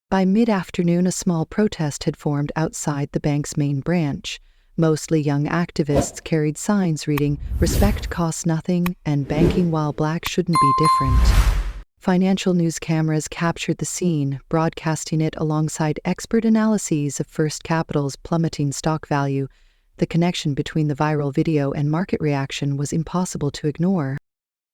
[SPEAKER 1] By mid-afternoon, a small protest had formed outside the bank's main branch. Mostly young activists carried signs reading, "Respect costs nothing," and "Banking while black shouldn't be different." Financial news cameras captured the scene, broadcasting it alongside expert analyses of First Capital's plummeting stock value. The connection between the viral video and market reaction was impossible to ignore.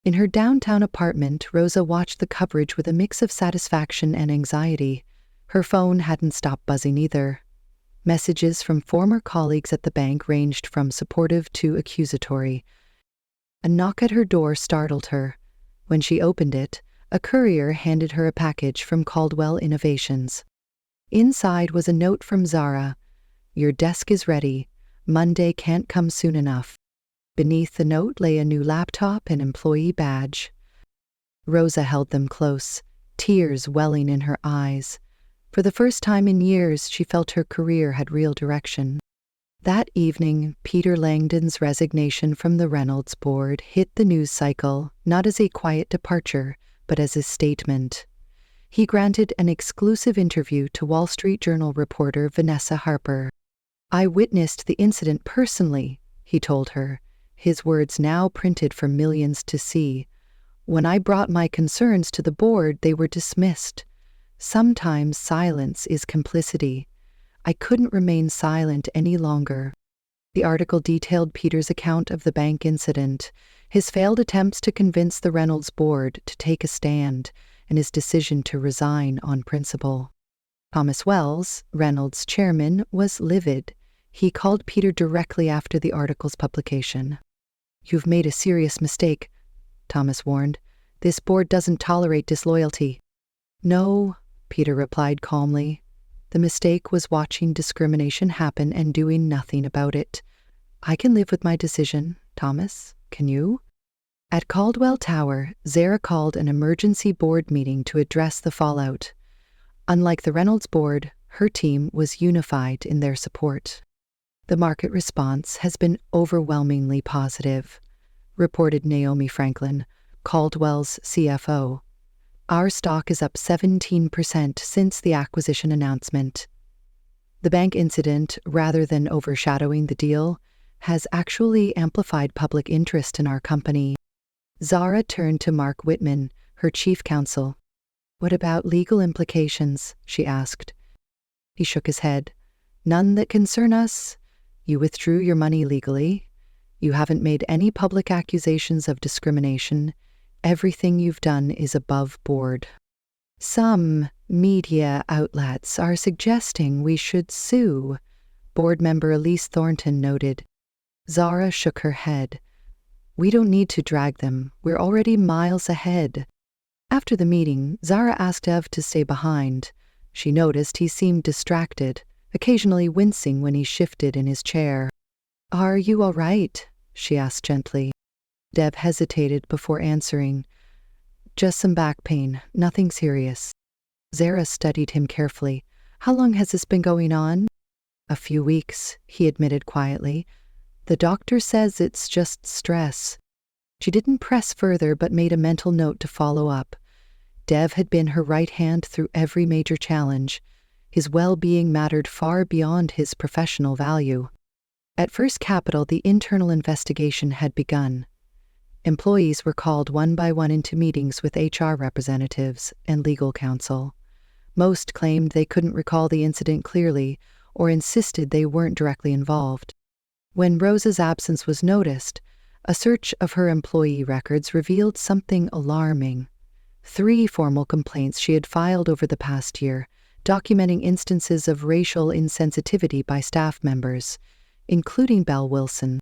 [SPEAKER 1] In her downtown apartment, Rosa watched the coverage with a mix of satisfaction and anxiety. Her phone hadn't stopped buzzing either. Messages from former colleagues at the bank ranged from supportive to accusatory. A knock at her door startled her. When she opened it, a courier handed her a package from Caldwell Innovations. Inside was a note from Zara. "Your desk is ready. Monday can't come soon enough." Beneath the note lay a new laptop and employee badge. Rosa held them close, tears welling in her eyes. For the first time in years, she felt her career had real direction. That evening, Peter Langdon's resignation from the Reynolds board hit the news cycle, not as a quiet departure, but as a statement. He granted an exclusive interview to Wall Street Journal reporter Vanessa Harper. "I witnessed the incident personally," he told her, his words now printed for millions to see. "When I brought my concerns to the board, they were dismissed. Sometimes silence is complicity. I couldn't remain silent any longer." The article detailed Peter's account of the bank incident, his failed attempts to convince the Reynolds board to take a stand, and his decision to resign on principle. Thomas Wells, Reynolds' chairman, was livid. He called Peter directly after the article's publication. "You've made a serious mistake," Thomas warned. "This board doesn't tolerate disloyalty." "No," Peter replied calmly. "The mistake was watching discrimination happen and doing nothing about it. I can live with my decision, Thomas. Can you?" At Caldwell Tower, Zara called an emergency board meeting to address the fallout. Unlike the Reynolds board, her team was unified in their support. "The market response has been overwhelmingly positive," reported Naomi Franklin, Caldwell's CFO. "Our stock is up 17% since the acquisition announcement. The bank incident, rather than overshadowing the deal, has actually amplified public interest in our company." Zara turned to Mark Whitman, her chief counsel. "What about legal implications?" she asked. He shook his head. "None that concern us. You withdrew your money legally. You haven't made any public accusations of discrimination. Everything you've done is above board." "Some Media outlets are suggesting we should sue, board member Elise Thornton noted. Zara shook her head. We don't need to drag them. We're already miles ahead. After the meeting, Zara asked Ev to stay behind. She noticed he seemed distracted, occasionally wincing when he shifted in his chair. Are you all right? She asked gently. Dev hesitated before answering. Just some back pain, nothing serious. Zara studied him carefully. How long has this been going on? A few weeks, he admitted quietly. The doctor says it's just stress. She didn't press further but made a mental note to follow up. Dev had been her right hand through every major challenge. His well-being mattered far beyond his professional value. At First Capital, the internal investigation had begun. Employees were called one by one into meetings with HR representatives and legal counsel. Most claimed they couldn't recall the incident clearly or insisted they weren't directly involved. When Rosa's absence was noticed, a search of her employee records revealed something alarming. 3 formal complaints she had filed over the past year, documenting instances of racial insensitivity by staff members, including Belle Wilson.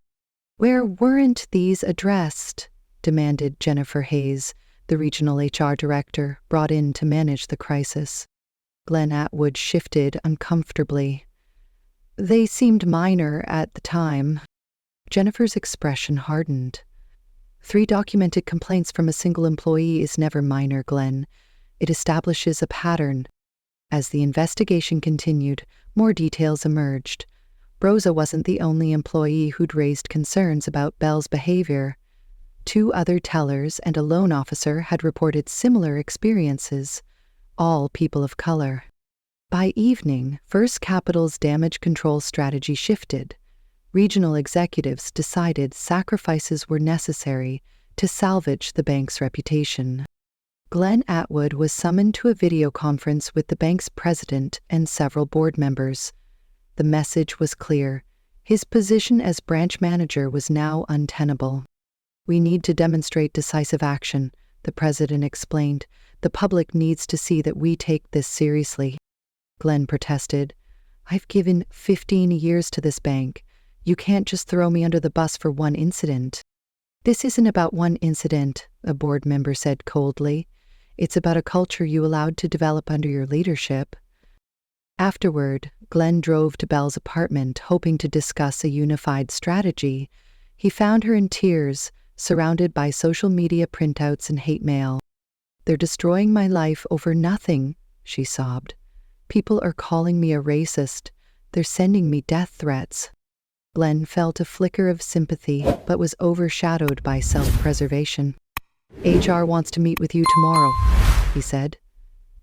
[SPEAKER 1] Where weren't these addressed? Demanded Jennifer Hayes, the regional HR director, brought in to manage the crisis. Glenn Atwood shifted uncomfortably. They seemed minor at the time. Jennifer's expression hardened. 3 documented complaints from a single employee is never minor, Glenn. It establishes a pattern. As the investigation continued, more details emerged. Rosa wasn't the only employee who'd raised concerns about Belle's behavior. 2 other tellers and a loan officer had reported similar experiences, all people of color. By evening, First Capital's damage control strategy shifted. Regional executives decided sacrifices were necessary to salvage the bank's reputation. Glenn Atwood was summoned to a video conference with the bank's president and several board members. The message was clear. His position as branch manager was now untenable. We need to demonstrate decisive action, the president explained. The public needs to see that we take this seriously. Glenn protested. I've given 15 years to this bank. You can't just throw me under the bus for one incident. This isn't about one incident, a board member said coldly. It's about a culture you allowed to develop under your leadership. Afterward, Glenn drove to Belle's apartment, hoping to discuss a unified strategy. He found her in tears, surrounded by social media printouts and hate mail. They're destroying my life over nothing, she sobbed. People are calling me a racist. They're sending me death threats. Glenn felt a flicker of sympathy, but was overshadowed by self-preservation. HR wants to meet with you tomorrow, he said.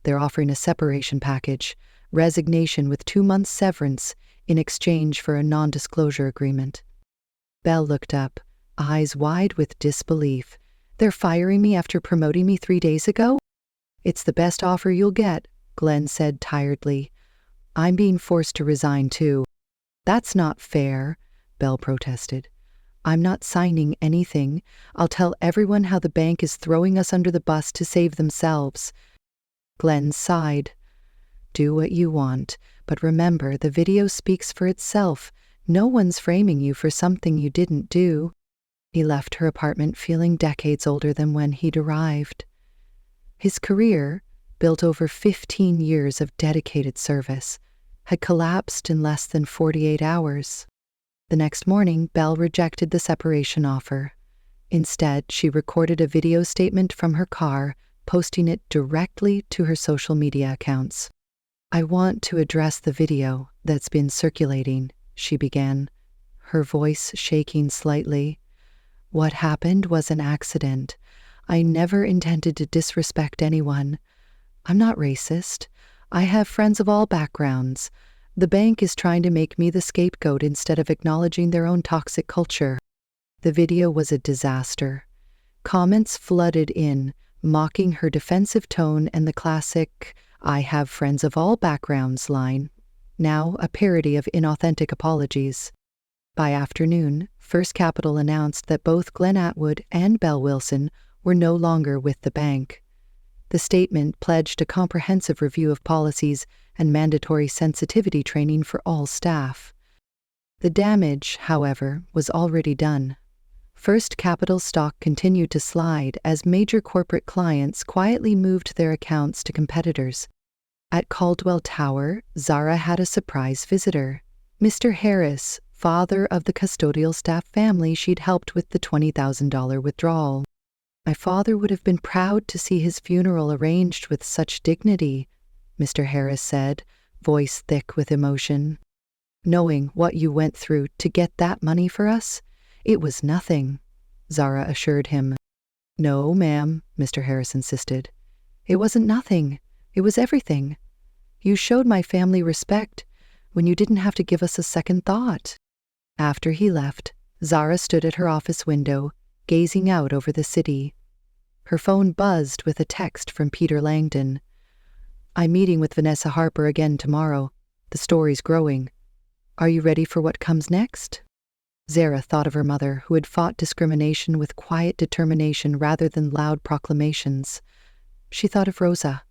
[SPEAKER 1] They're offering a separation package, resignation with 2 months severance in exchange for a non-disclosure agreement. Belle looked up, eyes wide with disbelief. They're firing me after promoting me 3 days ago? It's the best offer you'll get, Glenn said tiredly. I'm being forced to resign too. That's not fair, Belle protested. I'm not signing anything. I'll tell everyone how the bank is throwing us under the bus to save themselves. Glenn sighed. Do what you want, but remember the video speaks for itself. No one's framing you for something you didn't do. He left her apartment feeling decades older than when he'd arrived. His career, built over 15 years of dedicated service, had collapsed in less than 48 hours. The next morning, Belle rejected the separation offer. Instead, she recorded a video statement from her car, posting it directly to her social media accounts. I want to address the video that's been circulating, she began, her voice shaking slightly. What happened was an accident. I never intended to disrespect anyone. I'm not racist. I have friends of all backgrounds. The bank is trying to make me the scapegoat instead of acknowledging their own toxic culture. The video was a disaster. Comments flooded in, mocking her defensive tone and the classic, I have friends of all backgrounds line, now a parody of inauthentic apologies. By afternoon, First Capital announced that both Glenn Atwood and Belle Wilson were no longer with the bank. The statement pledged a comprehensive review of policies and mandatory sensitivity training for all staff. The damage, however, was already done. First Capital stock continued to slide as major corporate clients quietly moved their accounts to competitors. At Caldwell Tower, Zara had a surprise visitor. Mr. Harris, father of the custodial staff family she'd helped with the $20,000 withdrawal. My father would have been proud to see his funeral arranged with such dignity, Mr. Harris said, voice thick with emotion. Knowing what you went through to get that money for us, it was nothing, Zara assured him. No, ma'am, Mr. Harris insisted. It wasn't nothing. It was everything. You showed my family respect when you didn't have to give us a second thought. After he left, Zara stood at her office window, gazing out over the city. Her phone buzzed with a text from Peter Langdon. I'm meeting with Vanessa Harper again tomorrow. The story's growing. Are you ready for what comes next? Zara thought of her mother, who had fought discrimination with quiet determination rather than loud proclamations. She thought of Rosa,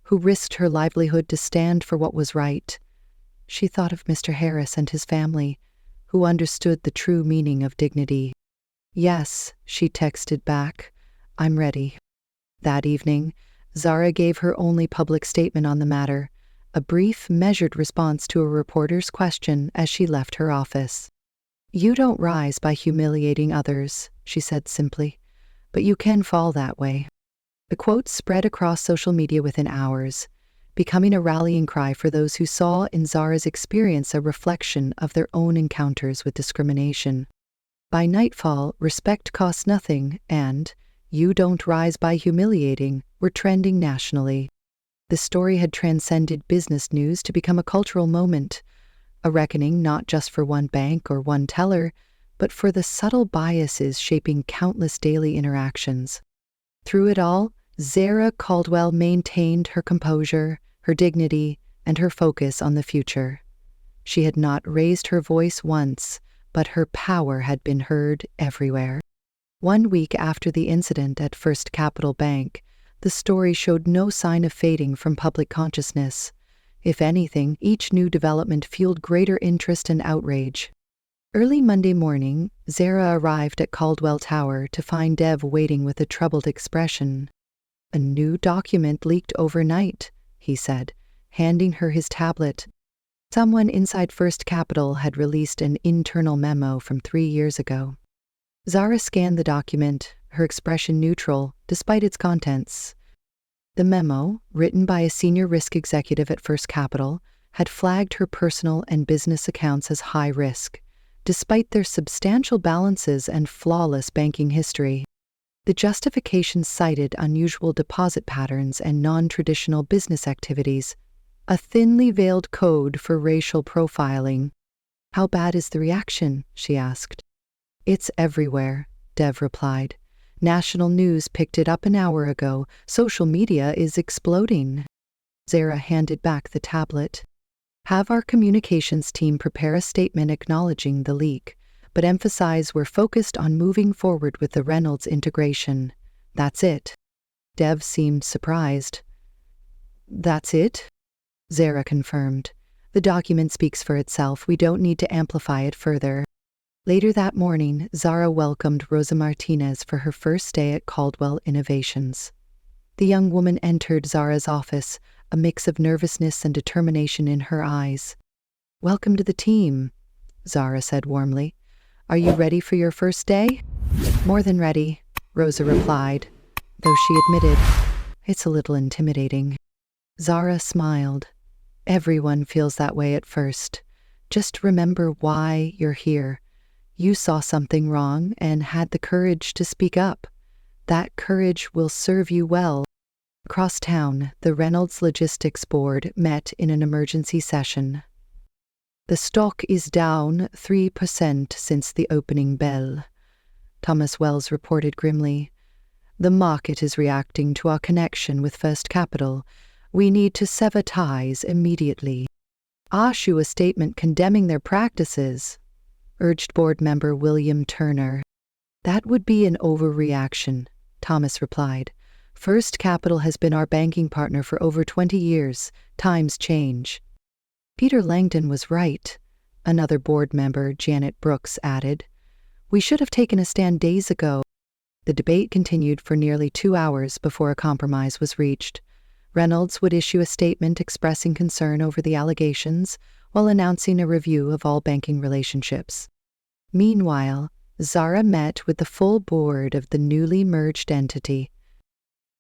[SPEAKER 1] who risked her livelihood to stand for what was right. She thought of Mr. Harris and his family, who understood the true meaning of dignity. Yes, she texted back, I'm ready. That evening, Zara gave her only public statement on the matter, a brief, measured response to a reporter's question as she left her office. You don't rise by humiliating others, she said simply, but you can fall that way. The quote spread across social media within hours, becoming a rallying cry for those who saw in Zara's experience a reflection of their own encounters with discrimination. By nightfall, respect costs nothing and you don't rise by humiliating were trending nationally. The story had transcended business news to become a cultural moment, a reckoning not just for one bank or one teller, but for the subtle biases shaping countless daily interactions. Through it all, Zara Caldwell maintained her composure, her dignity, and her focus on the future. She had not raised her voice once, but her power had been heard everywhere. 1 week after the incident at First Capital Bank, the story showed no sign of fading from public consciousness. If anything, each new development fueled greater interest and outrage. Early Monday morning, Zara arrived at Caldwell Tower to find Dev waiting with a troubled expression. A new document leaked overnight, he said, handing her his tablet. Someone inside First Capital had released an internal memo from 3 years ago. Zara scanned the document, her expression neutral, despite its contents. The memo, written by a senior risk executive at First Capital, had flagged her personal and business accounts as high risk, despite their substantial balances and flawless banking history. The justification cited unusual deposit patterns and non-traditional business activities, a thinly veiled code for racial profiling. How bad is the reaction? She asked. It's everywhere, Dev replied. National news picked it up an hour ago. Social media is exploding. Zara handed back the tablet. Have our communications team prepare a statement acknowledging the leak, but emphasize we're focused on moving forward with the Reynolds integration. That's it. Dev seemed surprised. That's it? Zara confirmed. The document speaks for itself. We don't need to amplify it further. Later that morning, Zara welcomed Rosa Martinez for her first day at Caldwell Innovations. The young woman entered Zara's office, a mix of nervousness and determination in her eyes. Welcome to the team, Zara said warmly. Are you ready for your first day? More than ready, Rosa replied, though she admitted, it's a little intimidating. Zara smiled. Everyone feels that way at first. Just remember why you're here. You saw something wrong and had the courage to speak up. That courage will serve you well. Across town, the Reynolds Logistics Board met in an emergency session. The stock is down 3% since the opening bell, Thomas Wells reported grimly. The market is reacting to our connection with First Capital. We need to sever ties immediately. Issue a statement condemning their practices, urged board member William Turner. That would be an overreaction, Thomas replied. First Capital has been our banking partner for over 20 years. Times change. Peter Langdon was right, another board member, Janet Brooks, added. We should have taken a stand days ago. The debate continued for nearly 2 hours before a compromise was reached. Reynolds would issue a statement expressing concern over the allegations while announcing a review of all banking relationships. Meanwhile, Zara met with the full board of the newly merged entity.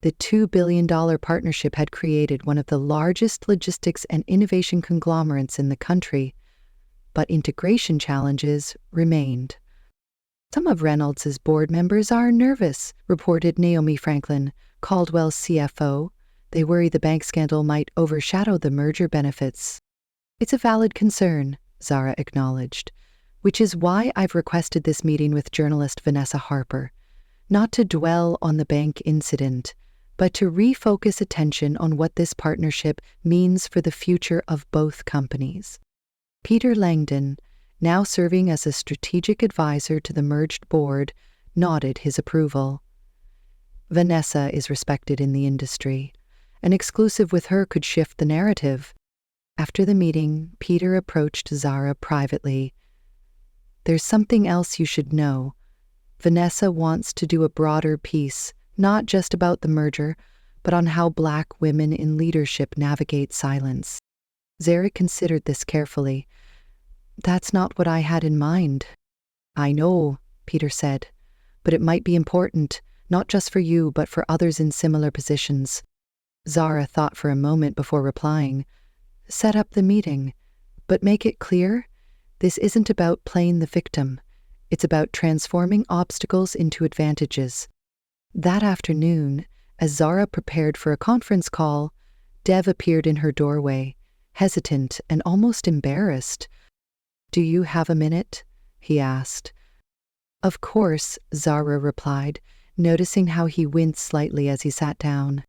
[SPEAKER 1] The $2 billion partnership had created one of the largest logistics and innovation conglomerates in the country, but integration challenges remained. Some of Reynolds' board members are nervous, reported Naomi Franklin, Caldwell's CFO. They worry the bank scandal might overshadow the merger benefits. It's a valid concern, Zara acknowledged, which is why I've requested this meeting with journalist Vanessa Harper, not to dwell on the bank incident, but to refocus attention on what this partnership means for the future of both companies. Peter Langdon, now serving as a strategic advisor to the merged board, nodded his approval. Vanessa is respected in the industry. An exclusive with her could shift the narrative. After the meeting, Peter approached Zara privately. There's something else you should know. Vanessa wants to do a broader piece, not just about the merger, but on how Black women in leadership navigate silence. Zara considered this carefully. That's not what I had in mind. I know, Peter said, but it might be important, not just for you, but for others in similar positions. Zara thought for a moment before replying. Set up the meeting, but make it clear, this isn't about playing the victim. It's about transforming obstacles into advantages. That afternoon, as Zara prepared for a conference call, Dev appeared in her doorway, hesitant and almost embarrassed. Do you have a minute? He asked. Of course, Zara replied, noticing how he winced slightly as he sat down.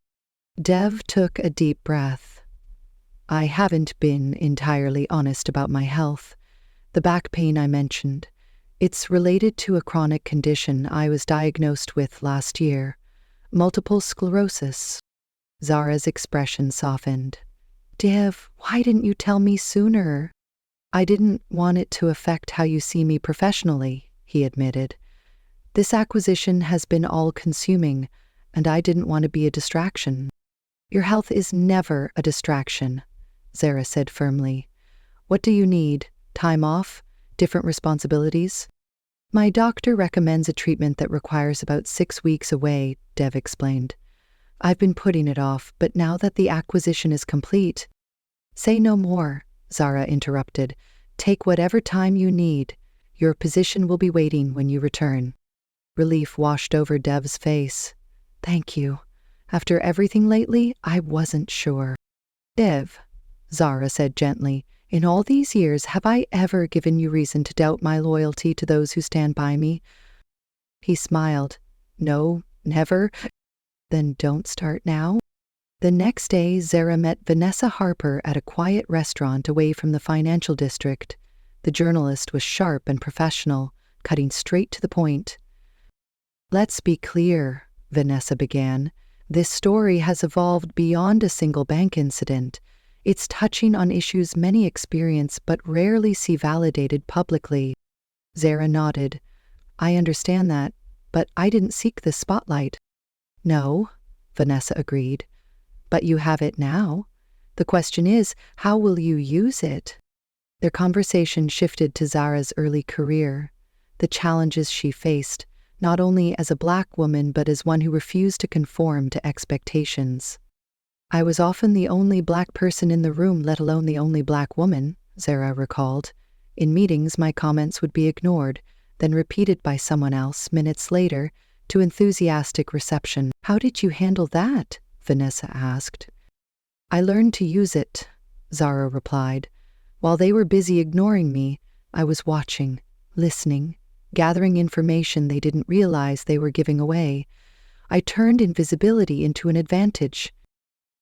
[SPEAKER 1] Dev took a deep breath. I haven't been entirely honest about my health. The back pain I mentioned, it's related to a chronic condition I was diagnosed with last year, multiple sclerosis. Zara's expression softened. Dev, why didn't you tell me sooner? I didn't want it to affect how you see me professionally, he admitted. This acquisition has been all-consuming, and I didn't want to be a distraction. Your health is never a distraction, Zara said firmly. What do you need? Time off? Different responsibilities? My doctor recommends a treatment that requires about 6 weeks away, Dev explained. I've been putting it off, but now that the acquisition is complete... Say no more, Zara interrupted. Take whatever time you need. Your position will be waiting when you return. Relief washed over Dev's face. Thank you. After everything lately, I wasn't sure. Dev, Zara said gently, in all these years, have I ever given you reason to doubt my loyalty to those who stand by me? He smiled. No, never. Then don't start now. The next day, Zara met Vanessa Harper at a quiet restaurant away from the financial district. The journalist was sharp and professional, cutting straight to the point. Let's be clear, Vanessa began. This story has evolved beyond a single bank incident. It's touching on issues many experience but rarely see validated publicly. Zara nodded. I understand that, but I didn't seek the spotlight. No, Vanessa agreed. But you have it now. The question is, how will you use it? Their conversation shifted to Zara's early career, the challenges she faced, not only as a Black woman but as one who refused to conform to expectations. I was often the only Black person in the room, let alone the only Black woman, Zara recalled. In meetings, my comments would be ignored, then repeated by someone else minutes later to enthusiastic reception. How did you handle that? Vanessa asked. I learned to use it, Zara replied. While they were busy ignoring me, I was watching, listening, gathering information they didn't realize they were giving away. I turned invisibility into an advantage.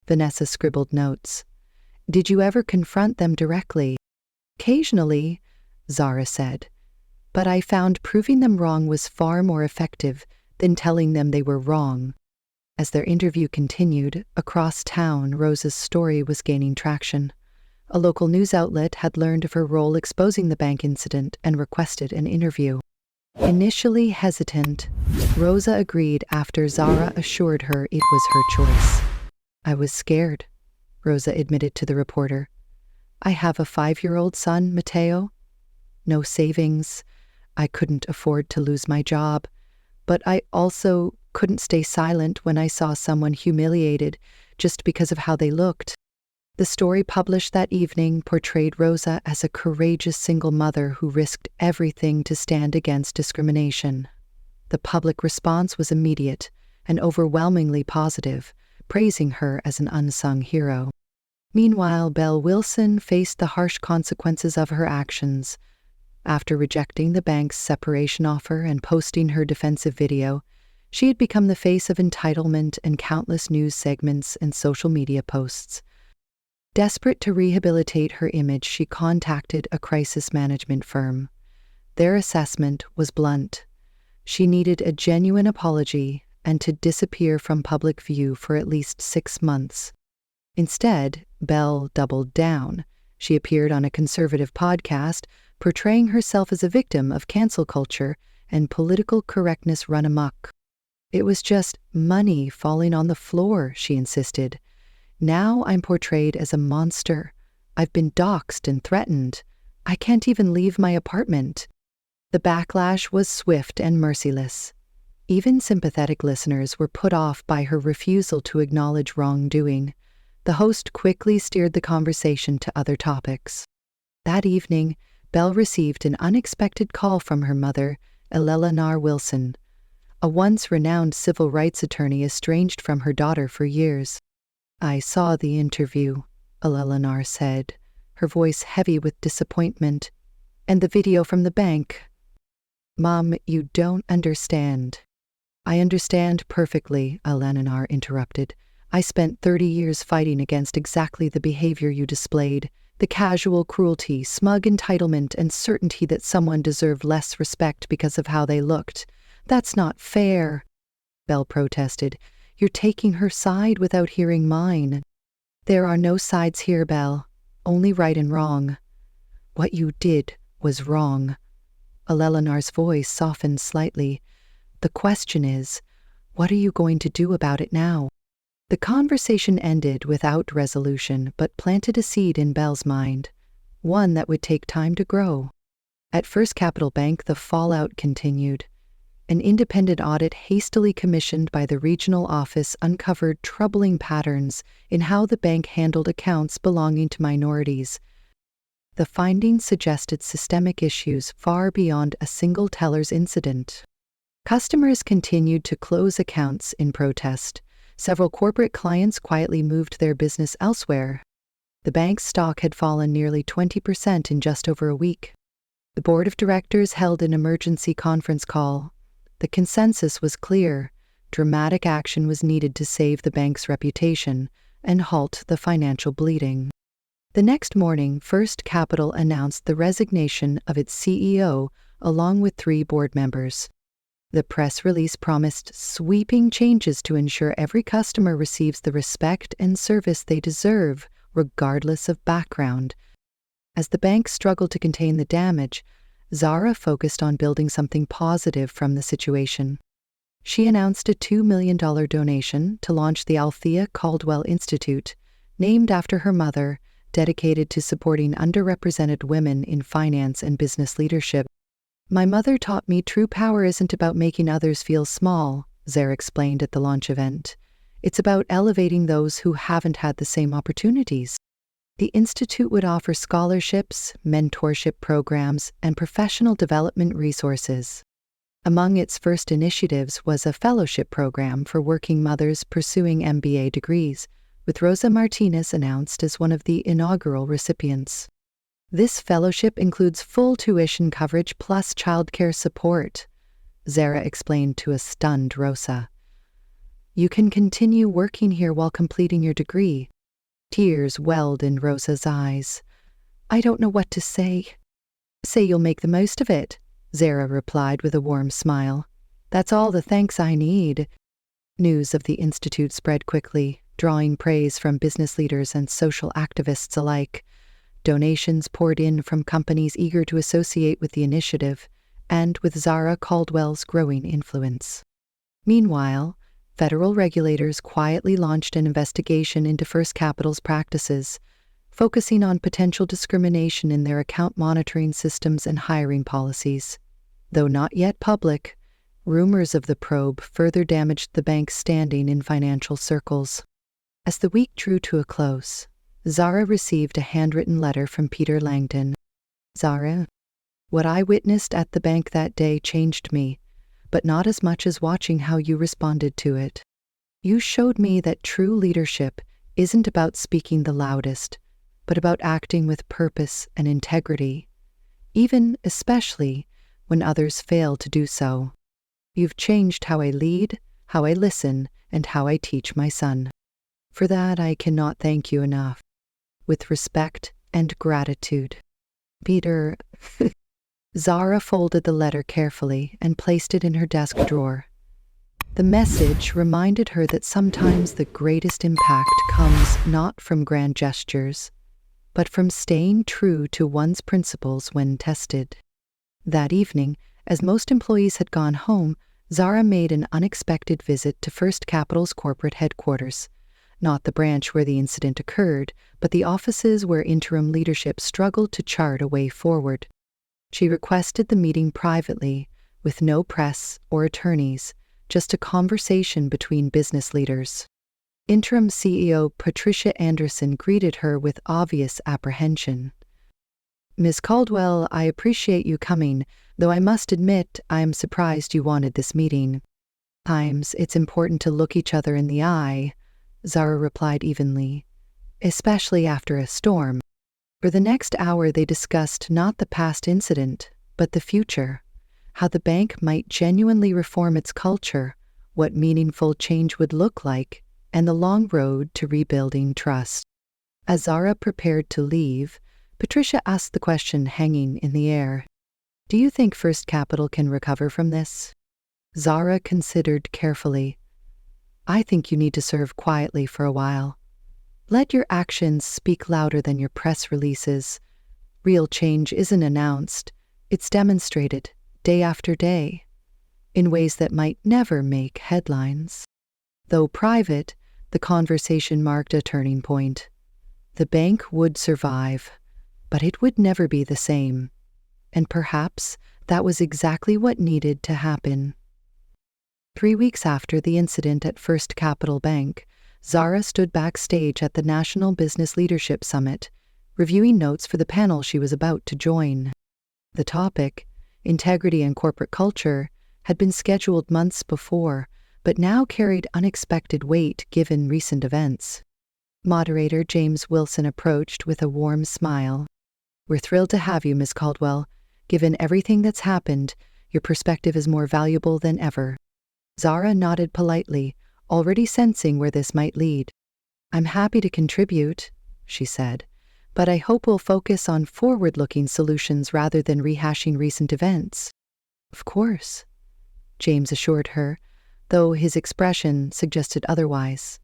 [SPEAKER 1] Vanessa scribbled notes. Did you ever confront them directly? Occasionally, Zara said. But I found proving them wrong was far more effective than telling them they were wrong. As their interview continued, across town, Rosa's story was gaining traction. A local news outlet had learned of her role exposing the bank incident and requested an interview. Initially hesitant, Rosa agreed after Zara assured her it was her choice. "I was scared," Rosa admitted to the reporter. "I have a 5-year-old son, Matteo. No savings. I couldn't afford to lose my job. But I also couldn't stay silent when I saw someone humiliated just because of how they looked." The story published that evening portrayed Rosa as a courageous single mother who risked everything to stand against discrimination. The public response was immediate and overwhelmingly positive, praising her as an unsung hero. Meanwhile, Belle Wilson faced the harsh consequences of her actions. After rejecting the bank's separation offer and posting her defensive video, she had become the face of entitlement in countless news segments and social media posts. Desperate to rehabilitate her image, she contacted a crisis management firm. Their assessment was blunt. She needed a genuine apology and to disappear from public view for at least 6 months. Instead, Belle doubled down. She appeared on a conservative podcast, portraying herself as a victim of cancel culture and political correctness run amok. "It was just money falling on the floor," she insisted. "Now I'm portrayed as a monster. I've been doxxed and threatened. I can't even leave my apartment." The backlash was swift and merciless. Even sympathetic listeners were put off by her refusal to acknowledge wrongdoing. The host quickly steered the conversation to other topics. That evening, Belle received an unexpected call from her mother, Eleanor Wilson, a once renowned civil rights attorney estranged from her daughter for years. "I saw the interview," Eleanor said, her voice heavy with disappointment. "And the video from the bank." "Mom, you don't understand." "I understand perfectly," Eleanor interrupted. "I spent 30 years fighting against exactly the behavior you displayed. The casual cruelty, smug entitlement, and certainty that someone deserved less respect because of how they looked. That's not fair," Belle protested. "You're taking her side without hearing mine." "There are no sides here, Belle. Only right and wrong." "What you did was wrong." Eleanor's voice softened slightly. "The question is, what are you going to do about it now?" The conversation ended without resolution, but planted a seed in Belle's mind, one that would take time to grow. At First Capital Bank, the fallout continued. An independent audit hastily commissioned by the regional office uncovered troubling patterns in how the bank handled accounts belonging to minorities. The findings suggested systemic issues far beyond a single teller's incident. Customers continued to close accounts in protest. Several corporate clients quietly moved their business elsewhere. The bank's stock had fallen nearly 20% in just over a week. The board of directors held an emergency conference call. The consensus was clear. Dramatic action was needed to save the bank's reputation and halt the financial bleeding. The next morning, First Capital announced the resignation of its CEO along with 3 board members. The press release promised sweeping changes to ensure every customer receives the respect and service they deserve, regardless of background. As the bank struggled to contain the damage, Zara focused on building something positive from the situation. She announced a $2 million donation to launch the Zara Caldwell Institute, named after her mother, dedicated to supporting underrepresented women in finance and business leadership. "My mother taught me true power isn't about making others feel small," Zara explained at the launch event. "It's about elevating those who haven't had the same opportunities." The Institute would offer scholarships, mentorship programs, and professional development resources. Among its first initiatives was a fellowship program for working mothers pursuing MBA degrees, with Rosa Martinez announced as one of the inaugural recipients. This fellowship includes full tuition coverage plus childcare support, Zara explained to a stunned Rosa. "You can continue working here while completing your degree." Tears welled in Rosa's eyes. "I don't know what to say." "Say you'll make the most of it," Zara replied with a warm smile. "That's all the thanks I need." News of the institute spread quickly, drawing praise from business leaders and social activists alike. Donations poured in from companies eager to associate with the initiative and with Zara Caldwell's growing influence. Meanwhile, federal regulators quietly launched an investigation into First Capital's practices, focusing on potential discrimination in their account monitoring systems and hiring policies. Though not yet public, rumors of the probe further damaged the bank's standing in financial circles. As the week drew to a close, Zara received a handwritten letter from Peter Langdon. Zara, what I witnessed at the bank that day changed me, but not as much as watching how you responded to it. You showed me that true leadership isn't about speaking the loudest, but about acting with purpose and integrity, especially when others fail to do so. You've changed how I lead, how I listen, and how I teach my son. For that, I cannot thank you enough. With respect and gratitude. Peter. Zara folded the letter carefully and placed it in her desk drawer. The message reminded her that sometimes the greatest impact comes not from grand gestures, but from staying true to one's principles when tested. That evening, as most employees had gone home, Zara made an unexpected visit to First Capital's corporate headquarters. Not the branch where the incident occurred, but the offices where interim leadership struggled to chart a way forward. She requested the meeting privately, with no press or attorneys, just a conversation between business leaders. Interim CEO Patricia Anderson greeted her with obvious apprehension. Ms. Caldwell, I appreciate you coming, though I must admit I am surprised you wanted this meeting. Sometimes it's important to look each other in the eye, Zara replied evenly, especially after a storm. For the next hour they discussed not the past incident, but the future, how the bank might genuinely reform its culture, what meaningful change would look like, and the long road to rebuilding trust. As Zara prepared to leave, Patricia asked the question hanging in the air. Do you think First Capital can recover from this? Zara considered carefully. I think you need to serve quietly for a while. Let your actions speak louder than your press releases. Real change isn't announced, it's demonstrated, day after day, in ways that might never make headlines. Though private, the conversation marked a turning point. The bank would survive, but it would never be the same. And perhaps that was exactly what needed to happen. 3 weeks after the incident at First Capital Bank, Zara stood backstage at the National Business Leadership Summit, reviewing notes for the panel she was about to join. The topic, integrity and corporate culture, had been scheduled months before, but now carried unexpected weight given recent events. Moderator James Wilson approached with a warm smile. We're thrilled to have you, Ms. Caldwell. Given everything that's happened, your perspective is more valuable than ever. Zara nodded politely, already sensing where this might lead. I'm happy to contribute, she said, but I hope we'll focus on forward-looking solutions rather than rehashing recent events. Of course, James assured her, though his expression suggested otherwise.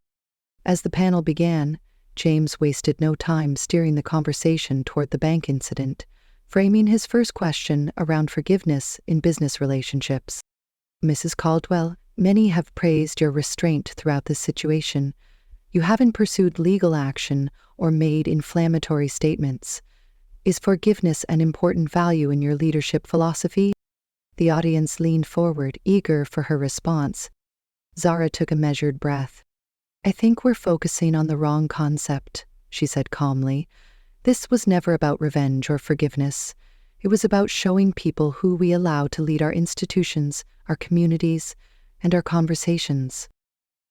[SPEAKER 1] As the panel began, James wasted no time steering the conversation toward the bank incident, framing his first question around forgiveness in business relationships. Mrs. Caldwell, many have praised your restraint throughout this situation. You haven't pursued legal action or made inflammatory statements. Is forgiveness an important value in your leadership philosophy? The audience leaned forward, eager for her response. Zara took a measured breath. I think we're focusing on the wrong concept, she said calmly. This was never about revenge or forgiveness. It was about showing people who we allow to lead our institutions, our communities, and our conversations.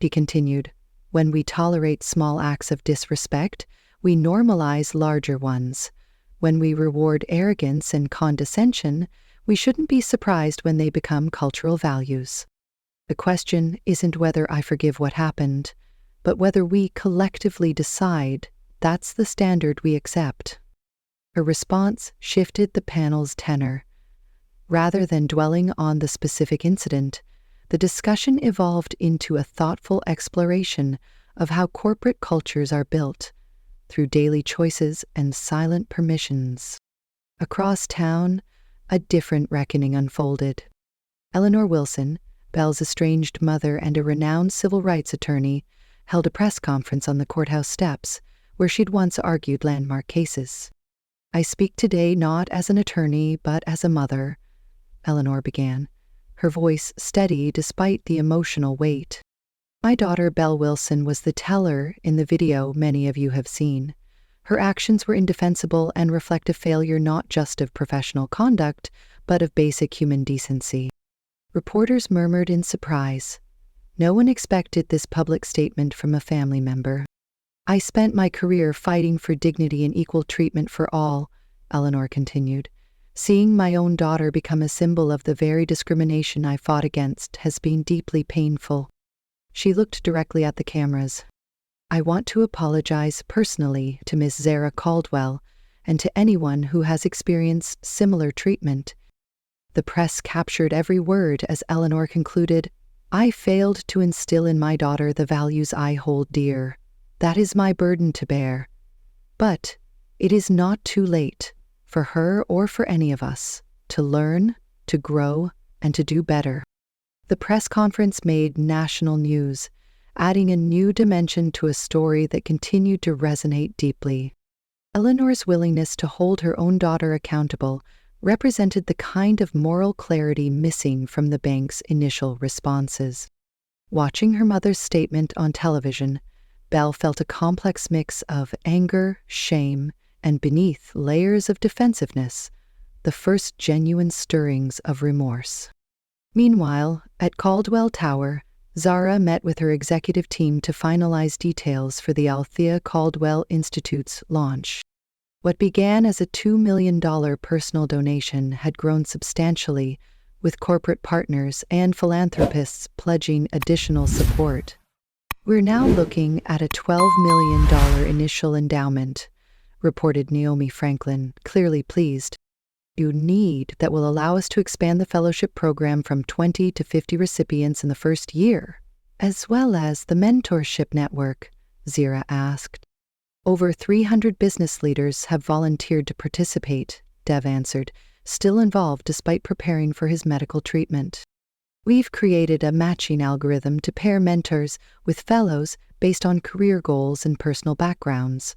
[SPEAKER 1] He continued, when we tolerate small acts of disrespect, we normalize larger ones. When we reward arrogance and condescension, we shouldn't be surprised when they become cultural values. The question isn't whether I forgive what happened, but whether we collectively decide that's the standard we accept. Her response shifted the panel's tenor. Rather than dwelling on the specific incident, the discussion evolved into a thoughtful exploration of how corporate cultures are built through daily choices and silent permissions. Across town, a different reckoning unfolded. Eleanor Wilson, Belle's estranged mother and a renowned civil rights attorney, held a press conference on the courthouse steps where she'd once argued landmark cases. "I speak today not as an attorney, but as a mother," Eleanor began, her voice steady despite the emotional weight. "My daughter, Belle Wilson, was the teller in the video many of you have seen. Her actions were indefensible and reflect a failure not just of professional conduct, but of basic human decency." Reporters murmured in surprise. No one expected this public statement from a family member. "I spent my career fighting for dignity and equal treatment for all," Eleanor continued. "Seeing my own daughter become a symbol of the very discrimination I fought against has been deeply painful." She looked directly at the cameras. "I want to apologize personally to Ms. Zara Caldwell and to anyone who has experienced similar treatment." The press captured every word as Eleanor concluded, "I failed to instill in my daughter the values I hold dear. That is my burden to bear. But it is not too late for her or for any of us to learn, to grow, and to do better." The press conference made national news, adding a new dimension to a story that continued to resonate deeply. Eleanor's willingness to hold her own daughter accountable represented the kind of moral clarity missing from the bank's initial responses. Watching her mother's statement on television, Belle felt a complex mix of anger, shame, and beneath layers of defensiveness, the first genuine stirrings of remorse. Meanwhile, at Caldwell Tower, Zara met with her executive team to finalize details for the Althea Caldwell Institute's launch. What began as a $2 million personal donation had grown substantially, with corporate partners and philanthropists pledging additional support. "We're now looking at a $12 million initial endowment," reported Naomi Franklin, clearly pleased. "You need that will allow us to expand the fellowship program from 20 to 50 recipients in the first year, as well as the mentorship network," Zara asked. "Over 300 business leaders have volunteered to participate," Dev answered, still involved despite preparing for his medical treatment. "We've created a matching algorithm to pair mentors with fellows based on career goals and personal backgrounds."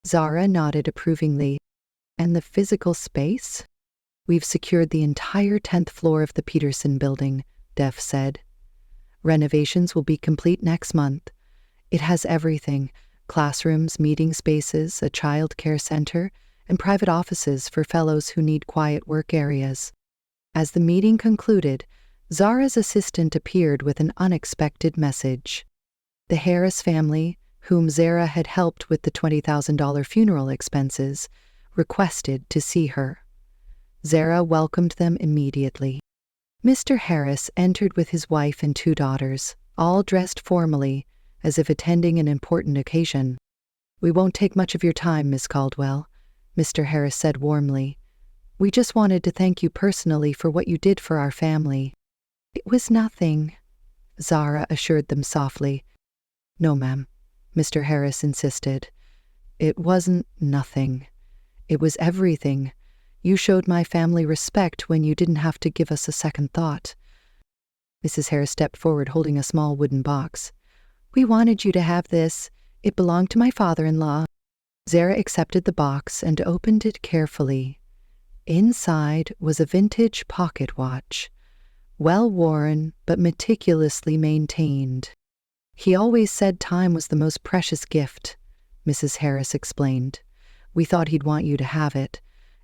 [SPEAKER 1] Zara nodded approvingly. "And the physical space?" "We've secured the entire 10th floor of the Peterson building," Dev said. "Renovations will be complete next month. It has everything: classrooms, meeting spaces, a child care center, and private offices for fellows who need quiet work areas." As the meeting concluded, Zara's assistant appeared with an unexpected message. The Harris family, whom Zara had helped with the $20,000 funeral expenses, requested to see her. Zara welcomed them immediately. Mr. Harris entered with his wife and 2 daughters, all dressed formally, as if attending an important occasion. "We won't take much of your time, Miss Caldwell," Mr. Harris said warmly. "We just wanted to thank you personally for what you did for our family." "It was nothing," Zara assured them softly. "No, ma'am," Mr. Harris insisted. "It wasn't nothing. It was everything. You showed my family respect when you didn't have to give us a second thought." Mrs. Harris stepped forward holding a small wooden box. "We wanted you to have this. It belonged to my father-in-law." Zara accepted the box and opened it carefully. Inside was a vintage pocket watch, well worn but meticulously maintained. "He always said time was the most precious gift," Mrs. Harris explained. "We thought he'd want you to have it,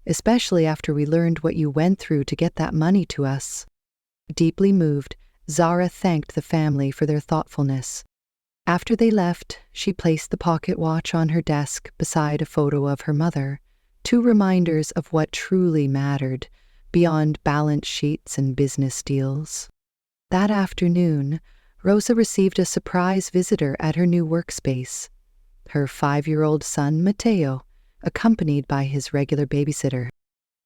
[SPEAKER 1] especially after we learned what you went through to get that money to us." Deeply moved, Zara thanked the family for their thoughtfulness. After they left, she placed the pocket watch on her desk beside a photo of her mother, 2 reminders of what truly mattered, beyond balance sheets and business deals. That afternoon, Rosa received a surprise visitor at her new workspace. Her 5-year-old son, Mateo, accompanied by his regular babysitter.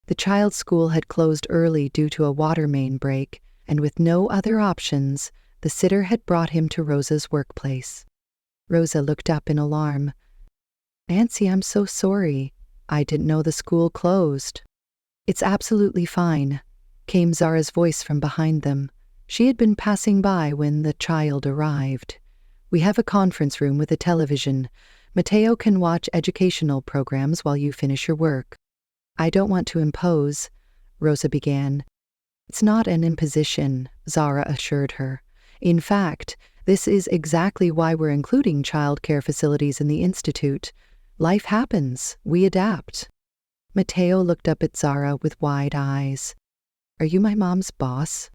[SPEAKER 1] The child's school had closed early due to a water main break, and with no other options, the sitter had brought him to Rosa's workplace. Rosa looked up in alarm. "Nancy, I'm so sorry. I didn't know the school closed." "It's absolutely fine," came Zara's voice from behind them. She had been passing by when the child arrived. "We have a conference room with a television. Mateo can watch educational programs while you finish your work." "I don't want to impose," Rosa began. "It's not an imposition," Zara assured her. "In fact, this is exactly why we're including childcare facilities in the Institute. Life happens. We adapt." Mateo looked up at Zara with wide eyes. "Are you my mom's boss?"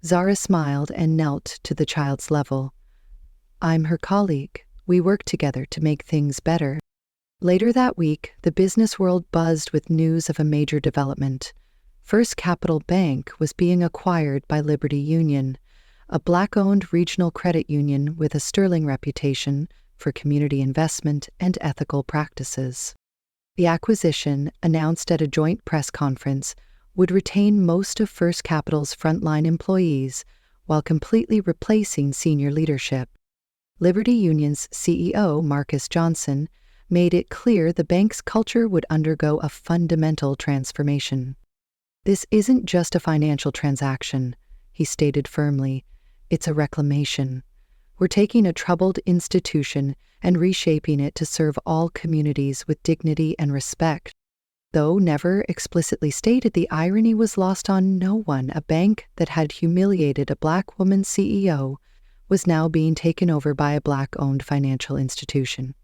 [SPEAKER 1] Zara smiled and knelt to the child's level. "I'm her colleague. We work together to make things better." Later that week, the business world buzzed with news of a major development. First Capital Bank was being acquired by Liberty Union, a Black-owned regional credit union with a sterling reputation for community investment and ethical practices. The acquisition, announced at a joint press conference, would retain most of First Capital's frontline employees while completely replacing senior leadership. Liberty Union's CEO, Marcus Johnson, made it clear the bank's culture would undergo a fundamental transformation. "This isn't just a financial transaction," he stated firmly. "It's a reclamation. We're taking a troubled institution and reshaping it to serve all communities with dignity and respect." Though never explicitly stated, the irony was lost on no one. A bank that had humiliated a Black woman CEO was now being taken over by a Black-owned financial institution.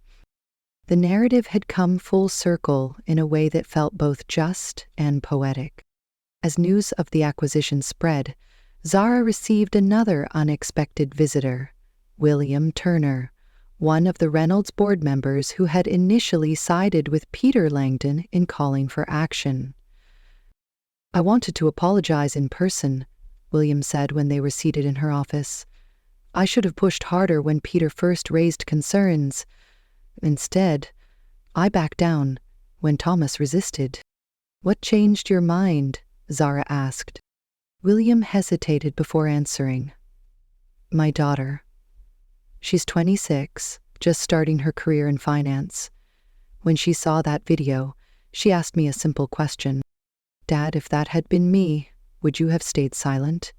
[SPEAKER 1] The narrative had come full circle in a way that felt both just and poetic. As news of the acquisition spread, Zara received another unexpected visitor, William Turner, one of the Reynolds board members who had initially sided with Peter Langdon in calling for action. "I wanted to apologize in person," William said when they were seated in her office. "I should have pushed harder when Peter first raised concerns. Instead, I backed down when Thomas resisted." "What changed your mind?" Zara asked. William hesitated before answering. "My daughter. She's 26, just starting her career in finance. When she saw that video, she asked me a simple question. 'Dad, if that had been me, would you have stayed silent?'"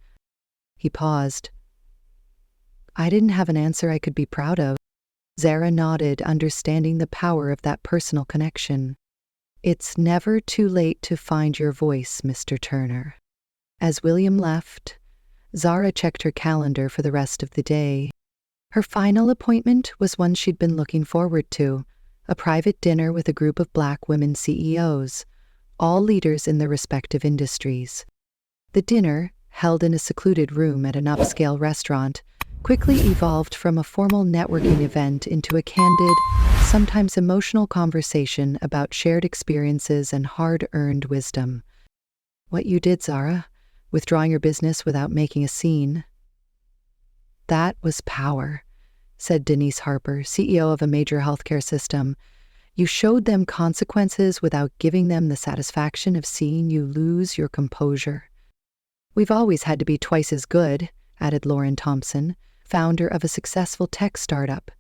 [SPEAKER 1] He paused. "I didn't have an answer I could be proud of." Zara nodded, understanding the power of that personal connection. "It's never too late to find your voice, Mr. Turner." As William left, Zara checked her calendar for the rest of the day. Her final appointment was one she'd been looking forward to, a private dinner with a group of Black women CEOs, all leaders in their respective industries. The dinner, held in a secluded room at an upscale restaurant, quickly evolved from a formal networking event into a candid, sometimes emotional conversation about shared experiences and hard-earned wisdom. "What you did, Zara, withdrawing your business without making a scene. That was power," said Denise Harper, CEO of a major healthcare system. "You showed them consequences without giving them the satisfaction of seeing you lose your composure." "We've always had to be twice as good," added Lauren Thompson, founder of a successful tech startup.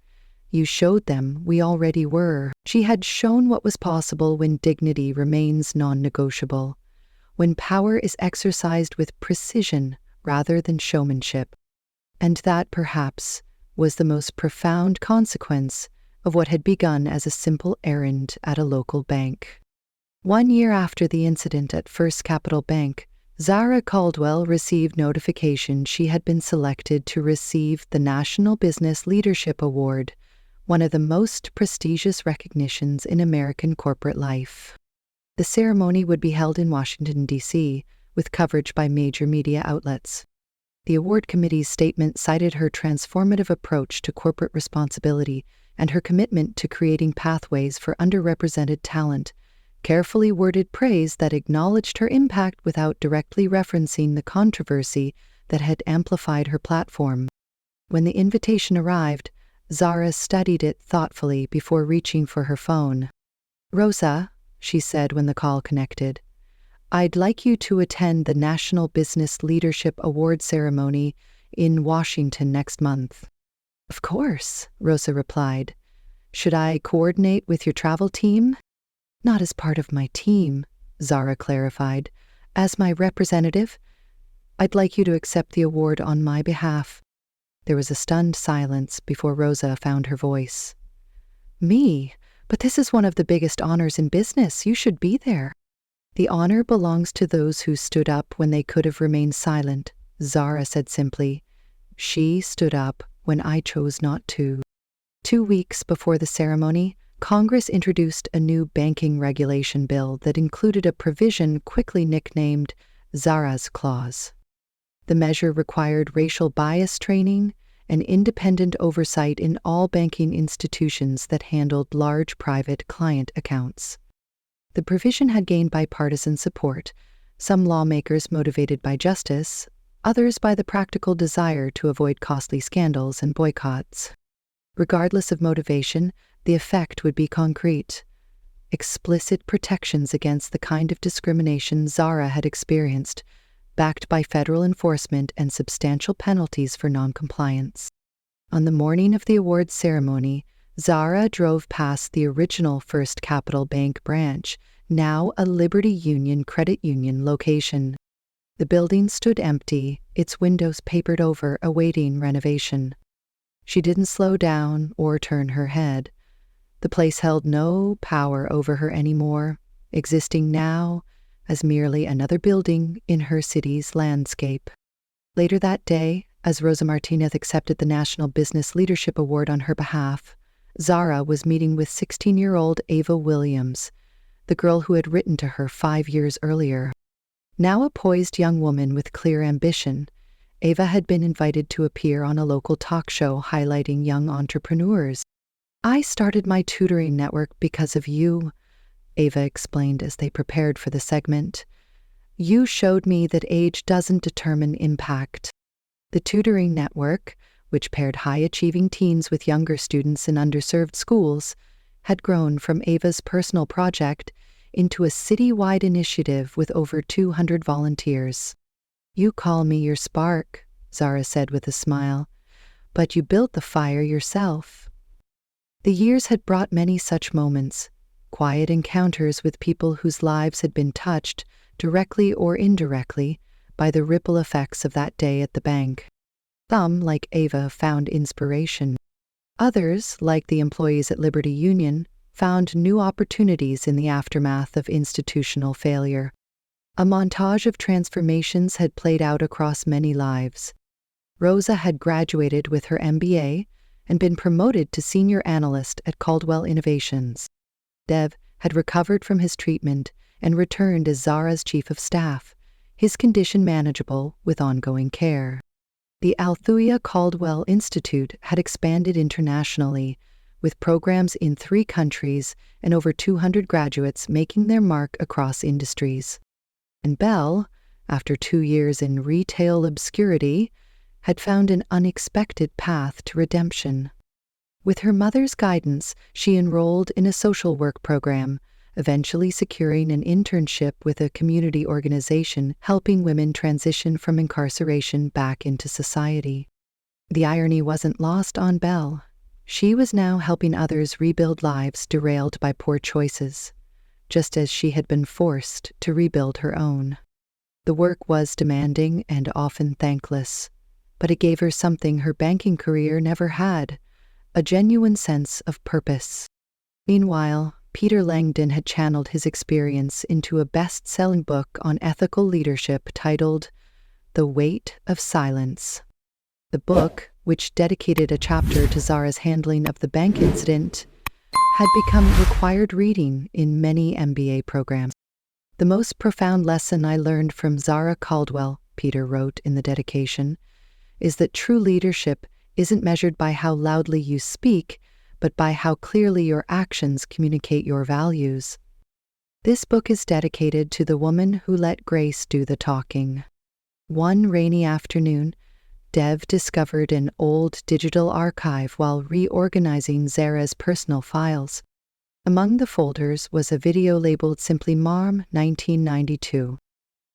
[SPEAKER 1] "You showed them we already were." She had shown what was possible when dignity remains non-negotiable, when power is exercised with precision rather than showmanship. And that, perhaps, was the most profound consequence of what had begun as a simple errand at a local bank. 1 year after the incident at First Capital Bank, Zara Caldwell received notification she had been selected to receive the National Business Leadership Award, one of the most prestigious recognitions in American corporate life. The ceremony would be held in Washington, D.C., with coverage by major media outlets. The award committee's statement cited her transformative approach to corporate responsibility and her commitment to creating pathways for underrepresented talent, carefully worded praise that acknowledged her impact without directly referencing the controversy that had amplified her platform. When the invitation arrived, Zara studied it thoughtfully before reaching for her phone. "Rosa," she said when the call connected, I'd like you to attend the National Business Leadership Award ceremony in Washington next month. Of course, Rosa replied. Should I coordinate with your travel team? Not as part of my team, Zara clarified. As my representative, I'd like you to accept the award on my behalf. There was a stunned silence before Rosa found her voice. Me? But this is one of the biggest honors in business. You should be there. The honor belongs to those who stood up when they could have remained silent, Zara said simply. She stood up when I chose not to. 2 weeks before the ceremony, Congress introduced a new banking regulation bill that included a provision quickly nicknamed Zara's Clause. The measure required racial bias training and independent oversight in all banking institutions that handled large private client accounts. The provision had gained bipartisan support, some lawmakers motivated by justice, others by the practical desire to avoid costly scandals and boycotts. Regardless of motivation, the effect would be concrete. Explicit protections against the kind of discrimination Zara had experienced, backed by federal enforcement and substantial penalties for noncompliance. On the morning of the awards ceremony, Zara drove past the original First Capital Bank branch, now a Liberty Union credit union location. The building stood empty, its windows papered over, awaiting renovation. She didn't slow down or turn her head. The place held no power over her anymore, existing now as merely another building in her city's landscape. Later that day, as Rosa Martinez accepted the National Business Leadership Award on her behalf, Zara was meeting with 16-year-old Ava Williams, the girl who had written to her 5 years earlier. Now a poised young woman with clear ambition, Ava had been invited to appear on a local talk show highlighting young entrepreneurs. I started my tutoring network because of you, Ava explained as they prepared for the segment. You showed me that age doesn't determine impact. The tutoring network, which paired high-achieving teens with younger students in underserved schools, had grown from Ava's personal project into a city-wide initiative with over 200 volunteers. You call me your spark, Zara said with a smile, but you built the fire yourself. The years had brought many such moments, quiet encounters with people whose lives had been touched, directly or indirectly, by the ripple effects of that day at the bank. Some, like Ava, found inspiration. Others, like the employees at Liberty Union, found new opportunities in the aftermath of institutional failure. A montage of transformations had played out across many lives. Rosa had graduated with her MBA and been promoted to senior analyst at Caldwell Innovations. Dev had recovered from his treatment and returned as Zara's chief of staff, his condition manageable with ongoing care. The Althea Caldwell Institute had expanded internationally, with programs in 3 countries and over 200 graduates making their mark across industries. And Belle, after 2 years in retail obscurity, had found an unexpected path to redemption. With her mother's guidance, she enrolled in a social work program, eventually securing an internship with a community organization helping women transition from incarceration back into society. The irony wasn't lost on Belle. She was now helping others rebuild lives derailed by poor choices, just as she had been forced to rebuild her own. The work was demanding and often thankless, but it gave her something her banking career never had, a genuine sense of purpose. Meanwhile, Peter Langdon had channeled his experience into a best-selling book on ethical leadership titled The Weight of Silence. The book, which dedicated a chapter to Zara's handling of the bank incident, had become required reading in many MBA programs. The most profound lesson I learned from Zara Caldwell, Peter wrote in the dedication, is that true leadership isn't measured by how loudly you speak, but by how clearly your actions communicate your values. This book is dedicated to the woman who let grace do the talking. One rainy afternoon, Dev discovered an old digital archive while reorganizing Zara's personal files. Among the folders was a video labeled simply Mom 1992.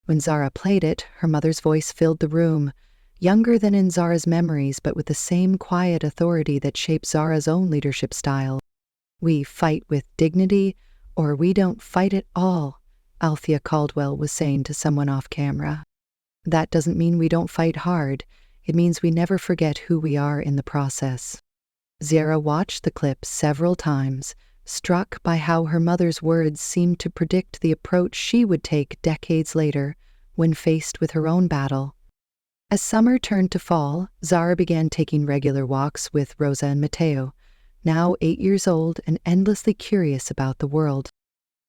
[SPEAKER 1] When Zara played it, her mother's voice filled the room, younger than in Zara's memories but with the same quiet authority that shaped Zara's own leadership style. "We fight with dignity, or we don't fight at all," Althea Caldwell was saying to someone off camera. "That doesn't mean we don't fight hard. It means we never forget who we are in the process." Zara watched the clip several times, struck by how her mother's words seemed to predict the approach she would take decades later when faced with her own battle. As summer turned to fall, Zara began taking regular walks with Rosa and Matteo, now 8 years old and endlessly curious about the world.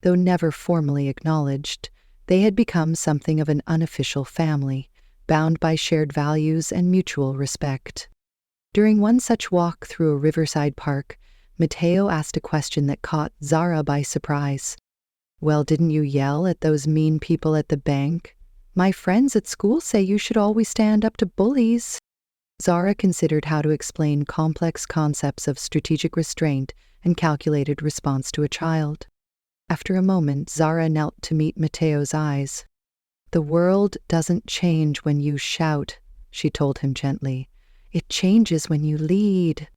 [SPEAKER 1] Though never formally acknowledged, they had become something of an unofficial family, bound by shared values and mutual respect. During one such walk through a riverside park, Matteo asked a question that caught Zara by surprise. "Well, didn't you yell at those mean people at the bank? My friends at school say you should always stand up to bullies." Zara considered how to explain complex concepts of strategic restraint and calculated response to a child. After a moment, Zara knelt to meet Matteo's eyes. "The world doesn't change when you shout," she told him gently. "It changes when you lead.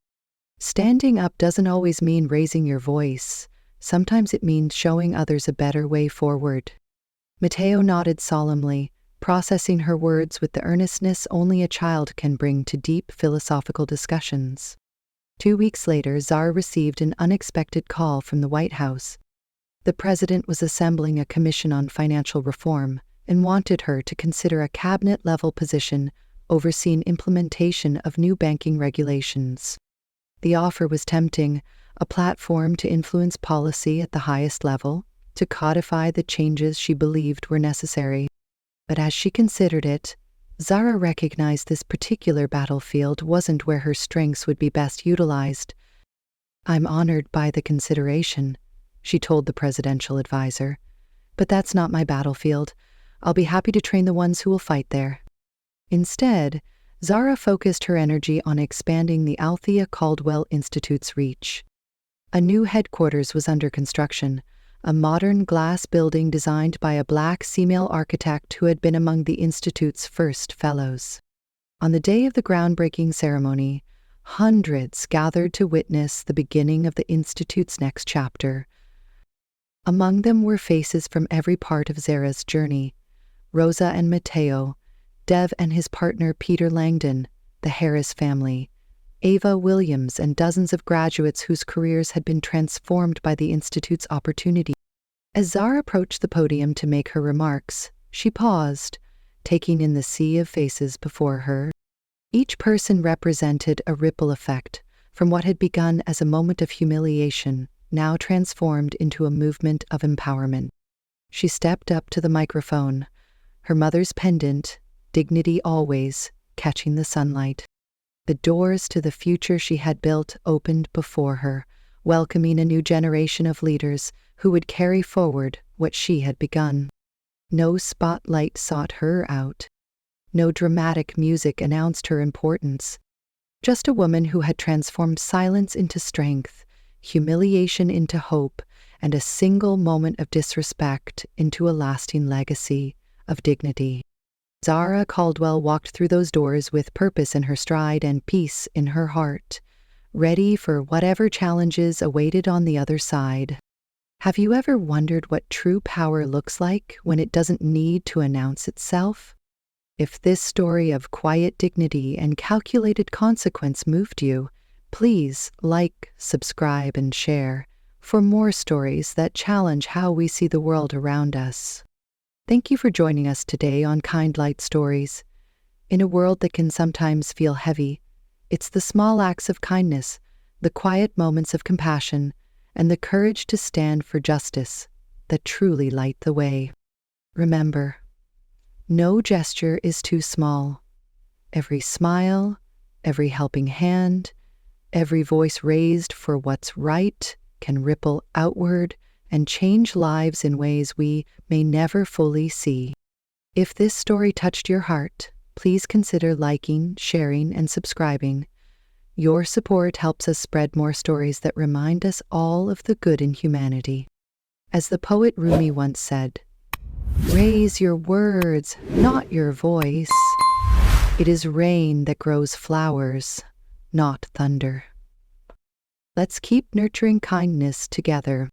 [SPEAKER 1] Standing up doesn't always mean raising your voice. Sometimes it means showing others a better way forward." Matteo nodded solemnly, processing her words with the earnestness only a child can bring to deep philosophical discussions. 2 weeks later, Zara received an unexpected call from the White House. The president was assembling a commission on financial reform and wanted her to consider a cabinet-level position overseeing implementation of new banking regulations. The offer was tempting, a platform to influence policy at the highest level, to codify the changes she believed were necessary. But as she considered it, Zara recognized this particular battlefield wasn't where her strengths would be best utilized. "I'm honored by the consideration," she told the presidential advisor, "but that's not my battlefield. I'll be happy to train the ones who will fight there." Instead, Zara focused her energy on expanding the Althea Caldwell Institute's reach. A new headquarters was under construction, a modern glass building designed by a black female architect who had been among the Institute's first fellows. On the day of the groundbreaking ceremony, hundreds gathered to witness the beginning of the Institute's next chapter. Among them were faces from every part of Zara's journey: Rosa and Matteo, Dev and his partner Peter Langdon, the Harris family, Ava Williams, and dozens of graduates whose careers had been transformed by the Institute's opportunity. As Zara approached the podium to make her remarks, she paused, taking in the sea of faces before her. Each person represented a ripple effect from what had begun as a moment of humiliation, now transformed into a movement of empowerment. She stepped up to the microphone, her mother's pendant, dignity always, catching the sunlight. The doors to the future she had built opened before her, welcoming a new generation of leaders who would carry forward what she had begun. No spotlight sought her out. No dramatic music announced her importance. Just a woman who had transformed silence into strength, humiliation into hope, and a single moment of disrespect into a lasting legacy of dignity. Zara Caldwell walked through those doors with purpose in her stride and peace in her heart, ready for whatever challenges awaited on the other side. Have you ever wondered what true power looks like when it doesn't need to announce itself? If this story of quiet dignity and calculated consequence moved you, please like, subscribe, and share for more stories that challenge how we see the world around us. Thank you for joining us today on Kind Light Stories. In a world that can sometimes feel heavy, it's the small acts of kindness, the quiet moments of compassion, and the courage to stand for justice that truly light the way. Remember, no gesture is too small. Every smile, every helping hand, every voice raised for what's right can ripple outward and change lives in ways we may never fully see. If this story touched your heart, please consider liking, sharing, and subscribing. Your support helps us spread more stories that remind us all of the good in humanity. As the poet Rumi once said, "Raise your words, not your voice. It is rain that grows flowers, not thunder." Let's keep nurturing kindness together.